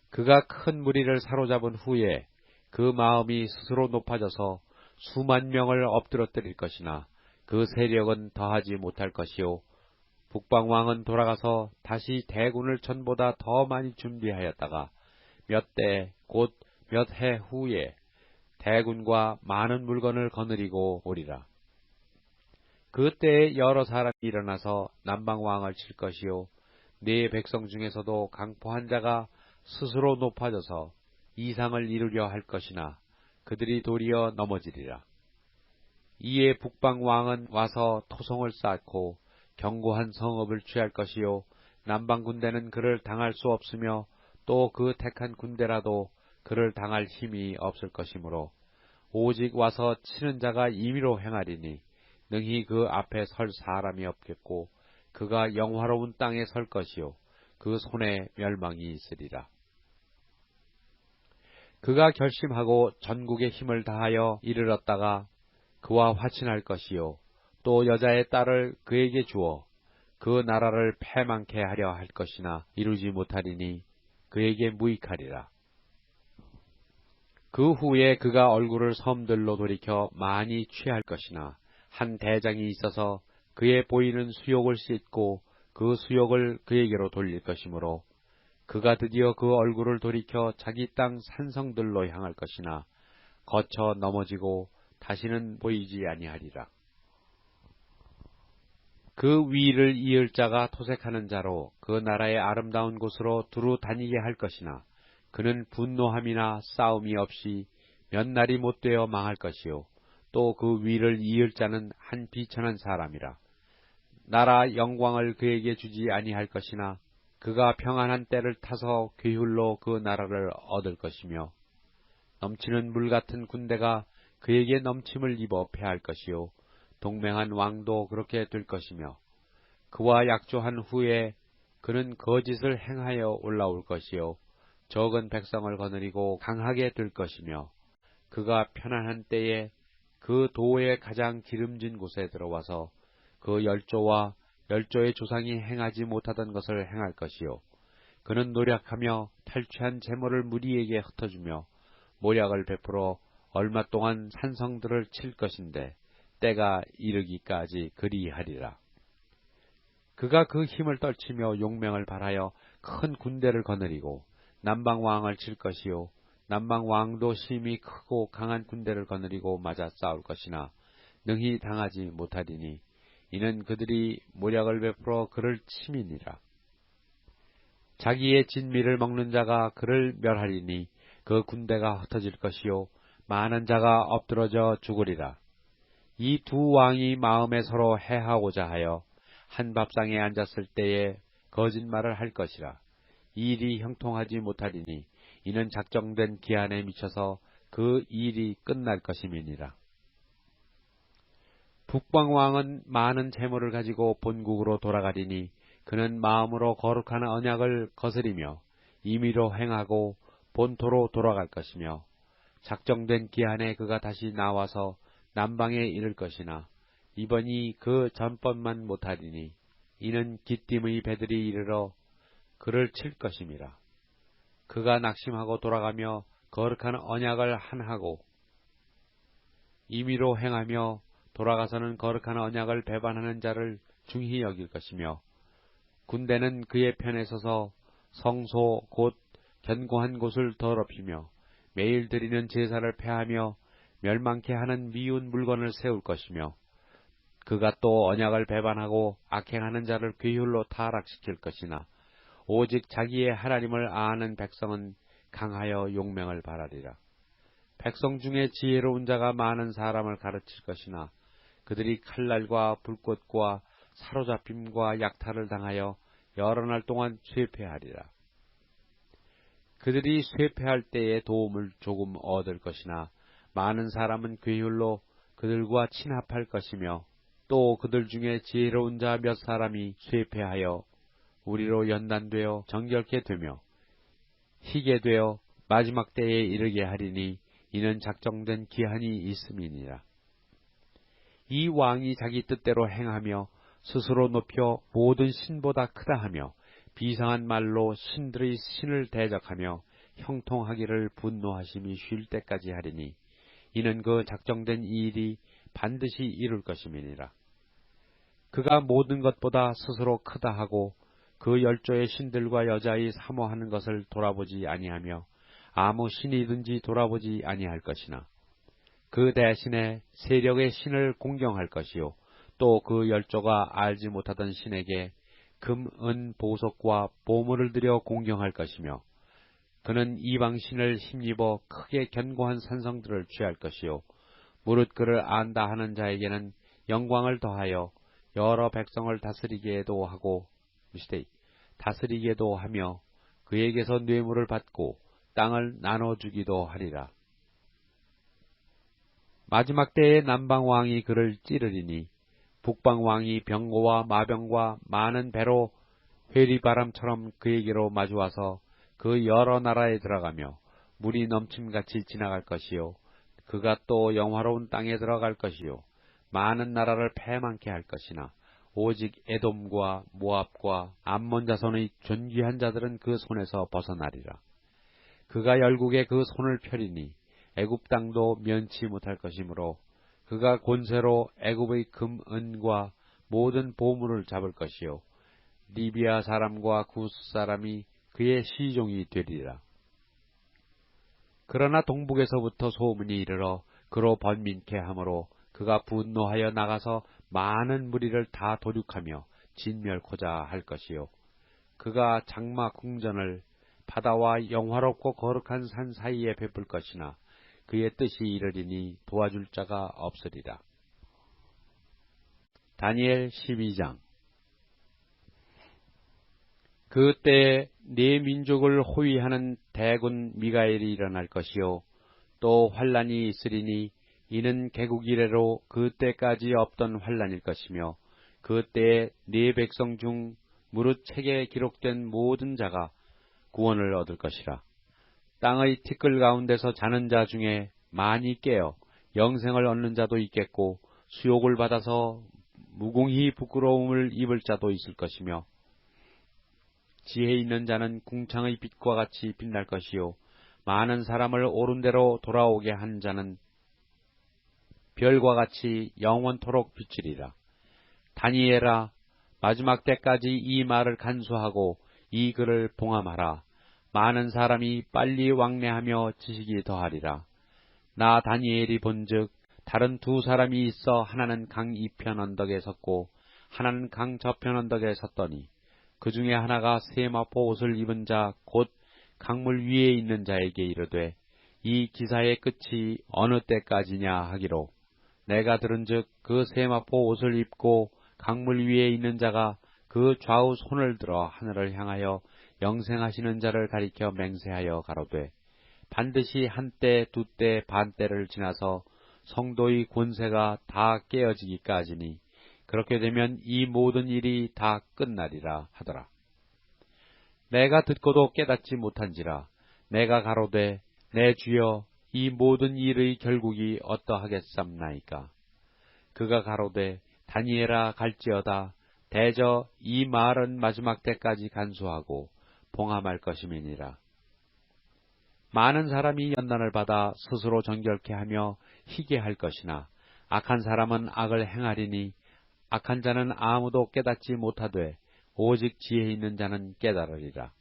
그가 큰 무리를 사로잡은 후에 그 마음이 스스로 높아져서 수만 명을 엎드러뜨릴 것이나 그 세력은 더하지 못할 것이요. 북방 왕은 돌아가서 다시 대군을 전보다 더 많이 준비하였다가 몇 대 곧 몇 해 후에 대군과 많은 물건을 거느리고 오리라. 그때에 여러 사람이 일어나서 남방 왕을 칠 것이요. 네 백성 중에서도 강포한 자가 스스로 높아져서 이상을 이루려 할 것이나 그들이 도리어 넘어지리라. 이에 북방 왕은 와서 토성을 쌓고 견고한 성읍을 취할 것이요. 남방 군대는 그를 당할 수 없으며 또 그 택한 군대라도 그를 당할 힘이 없을 것이므로 오직 와서 치는 자가 임의로 행하리니 능히 그 앞에 설 사람이 없겠고 그가 영화로운 땅에 설 것이요. 그 손에 멸망이 있으리라. 그가 결심하고 전국의 힘을 다하여 이르렀다가 그와 화친할 것이요. 또 여자의 딸을 그에게 주어 그 나라를 패망케 하려 할 것이나 이루지 못하리니 그에게 무익하리라. 그 후에 그가 얼굴을 섬들로 돌이켜 많이 취할 것이나 한 대장이 있어서 그의 보이는 수욕을 씻고 그 수욕을 그에게로 돌릴 것이므로 그가 드디어 그 얼굴을 돌이켜 자기 땅 산성들로 향할 것이나 거쳐 넘어지고 다시는 보이지 아니하리라. 그 위를 이을 자가 토색하는 자로 그 나라의 아름다운 곳으로 두루 다니게 할 것이나 그는 분노함이나 싸움이 없이 몇 날이 못되어 망할 것이요. 또 그 위를 이을 자는 한 비천한 사람이라. 나라 영광을 그에게 주지 아니할 것이나 그가 평안한 때를 타서 괴훌로 그 나라를 얻을 것이며 넘치는 물 같은 군대가 그에게 넘침을 입어 패할 것이요. 동맹한 왕도 그렇게 될 것이며 그와 약조한 후에 그는 거짓을 행하여 올라올 것이요. 적은 백성을 거느리고 강하게 될 것이며 그가 편안한 때에 그 도의 가장 기름진 곳에 들어와서 그 열조와 열조의 조상이 행하지 못하던 것을 행할 것이요. 그는 노력하며 탈취한 재물을 무리에게 흩어주며 모략을 베풀어 얼마 동안 산성들을 칠 것인데 때가 이르기까지 그리하리라. 그가 그 힘을 떨치며 용맹을 발하여 큰 군대를 거느리고 남방왕을 칠 것이요. 남방왕도 심히 크고 강한 군대를 거느리고 맞아 싸울 것이나 능히 당하지 못하리니 이는 그들이 모략을 베풀어 그를 침이니라. 자기의 진미를 먹는 자가 그를 멸하리니 그 군대가 흩어질 것이요. 많은 자가 엎드러져 죽으리라. 이 두 왕이 마음에 서로 해하고자 하여 한 밥상에 앉았을 때에 거짓말을 할 것이라. 이 일이 형통하지 못하리니 이는 작정된 기한에 미쳐서 그 일이 끝날 것임이니라. 북방왕은 많은 재물을 가지고 본국으로 돌아가리니 그는 마음으로 거룩한 언약을 거스리며 임의로 행하고 본토로 돌아갈 것이며 작정된 기한에 그가 다시 나와서 남방에 이를 것이나 이번이 그 전번만 못하리니 이는 기띔의 배들이 이르러 그를 칠 것임이라. 그가 낙심하고 돌아가며 거룩한 언약을 한하고 임의로 행하며 돌아가서는 거룩한 언약을 배반하는 자를 중히 여길 것이며 군대는 그의 편에 서서 성소 곧 견고한 곳을 더럽히며 매일 드리는 제사를 폐하며 멸망케 하는 미운 물건을 세울 것이며 그가 또 언약을 배반하고 악행하는 자를 괴휼로 타락시킬 것이나 오직 자기의 하나님을 아는 백성은 강하여 용맹을 바라리라. 백성 중에 지혜로운 자가 많은 사람을 가르칠 것이나 그들이 칼날과 불꽃과 사로잡힘과 약탈을 당하여 여러 날 동안 쇠폐하리라. 그들이 쇠폐할 때에 도움을 조금 얻을 것이나 많은 사람은 괴휼로 그들과 친합할 것이며 또 그들 중에 지혜로운 자 몇 사람이 쇠폐하여 우리로 연단되어 정결케 되며 희게 되어 마지막 때에 이르게 하리니 이는 작정된 기한이 있음이니라. 이 왕이 자기 뜻대로 행하며 스스로 높여 모든 신보다 크다 하며 비상한 말로 신들의 신을 대적하며 형통하기를 분노하심이 쉴 때까지 하리니 이는 그 작정된 일이 반드시 이룰 것임이니라. 그가 모든 것보다 스스로 크다 하고 그 열조의 신들과 여자의 사모하는 것을 돌아보지 아니하며 아무 신이든지 돌아보지 아니할 것이나 그 대신에 세력의 신을 공경할 것이요 또 그 열조가 알지 못하던 신에게 금, 은, 보석과 보물을 들여 공경할 것이며 그는 이방 신을 힘입어 크게 견고한 산성들을 취할 것이요 무릇 그를 안다 하는 자에게는 영광을 더하여 여러 백성을 다스리게도 하고 다스리게도 하며 그에게서 뇌물을 받고 땅을 나눠주기도 하리라. 마지막 때에 남방왕이 그를 찌르리니 북방왕이 병고와 마병과 많은 배로 회리바람처럼 그에게로 마주와서 그 여러 나라에 들어가며 물이 넘침같이 지나갈 것이요 그가 또 영화로운 땅에 들어갈 것이요 많은 나라를 패망케 할 것이나 오직 에돔과 모압과 암몬 자손의 존귀한 자들은 그 손에서 벗어나리라. 그가 열국에 그 손을 펴리니 애굽 땅도 면치 못할 것이므로 그가 권세로 애굽의 금, 은과 모든 보물을 잡을 것이요 리비아 사람과 구스 사람이 그의 시종이 되리라. 그러나 동북에서부터 소문이 이르러 그로 번민케 하므로 그가 분노하여 나가서 많은 무리를 다 도륙하며 진멸코자 할 것이요 그가 장마 궁전을 바다와 영화롭고 거룩한 산 사이에 베풀 것이나 그의 뜻이 이르리니 도와줄 자가 없으리라. 다니엘 12장. 그때에 네 민족을 호위하는 대군 미가엘이 일어날 것이요 또 환란이 있으리니 이는 개국 이래로 그때까지 없던 환란일 것이며 그때에 네 백성 중 무릇 책에 기록된 모든 자가 구원을 얻을 것이라. 땅의 티끌 가운데서 자는 자 중에 많이 깨어 영생을 얻는 자도 있겠고 수욕을 받아서 무공히 부끄러움을 입을 자도 있을 것이며 지혜 있는 자는 궁창의 빛과 같이 빛날 것이요 많은 사람을 옳은 대로 돌아오게 한 자는 별과 같이 영원토록 비치리라. 다니엘아, 마지막 때까지 이 말을 간수하고 이 글을 봉함하라. 많은 사람이 빨리 왕래하며 지식이 더하리라. 나 다니엘이 본즉 다른 두 사람이 있어 하나는 강 이편 언덕에 섰고 하나는 강 저편 언덕에 섰더니 그 중에 하나가 세마포 옷을 입은 자 곧 강물 위에 있는 자에게 이르되 이 기사의 끝이 어느 때까지냐 하기로 내가 들은즉 그 세마포 옷을 입고 강물 위에 있는 자가 그 좌우 손을 들어 하늘을 향하여 영생하시는 자를 가리켜 맹세하여 가로되 반드시 한때 두때 반때를 지나서 성도의 권세가 다 깨어지기까지니 그렇게 되면 이 모든 일이 다 끝나리라 하더라. 내가 듣고도 깨닫지 못한지라. 내가 가로되 내 주여 이 모든 일의 결국이 어떠하겠삼나이까. 그가 가로되 다니엘아 갈지어다. 대저 이 말은 마지막 때까지 간수하고 봉함할 것임이니라. 많은 사람이 연단을 받아 스스로 정결케 하며 희게 할 것이나 악한 사람은 악을 행하리니 악한 자는 아무도 깨닫지 못하되 오직 지혜 있는 자는 깨달으리라.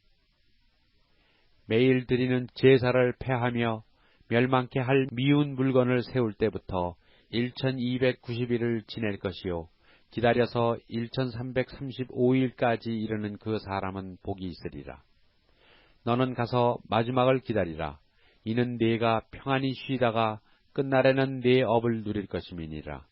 매일 드리는 제사를 폐하며 멸망케 할 미운 물건을 세울 때부터 1290일을 지낼 것이요 기다려서 1335일까지 이르는 그 사람은 복이 있으리라. 너는 가서 마지막을 기다리라. 이는 네가 평안히 쉬다가 끝날에는 네 업을 누릴 것임이니라.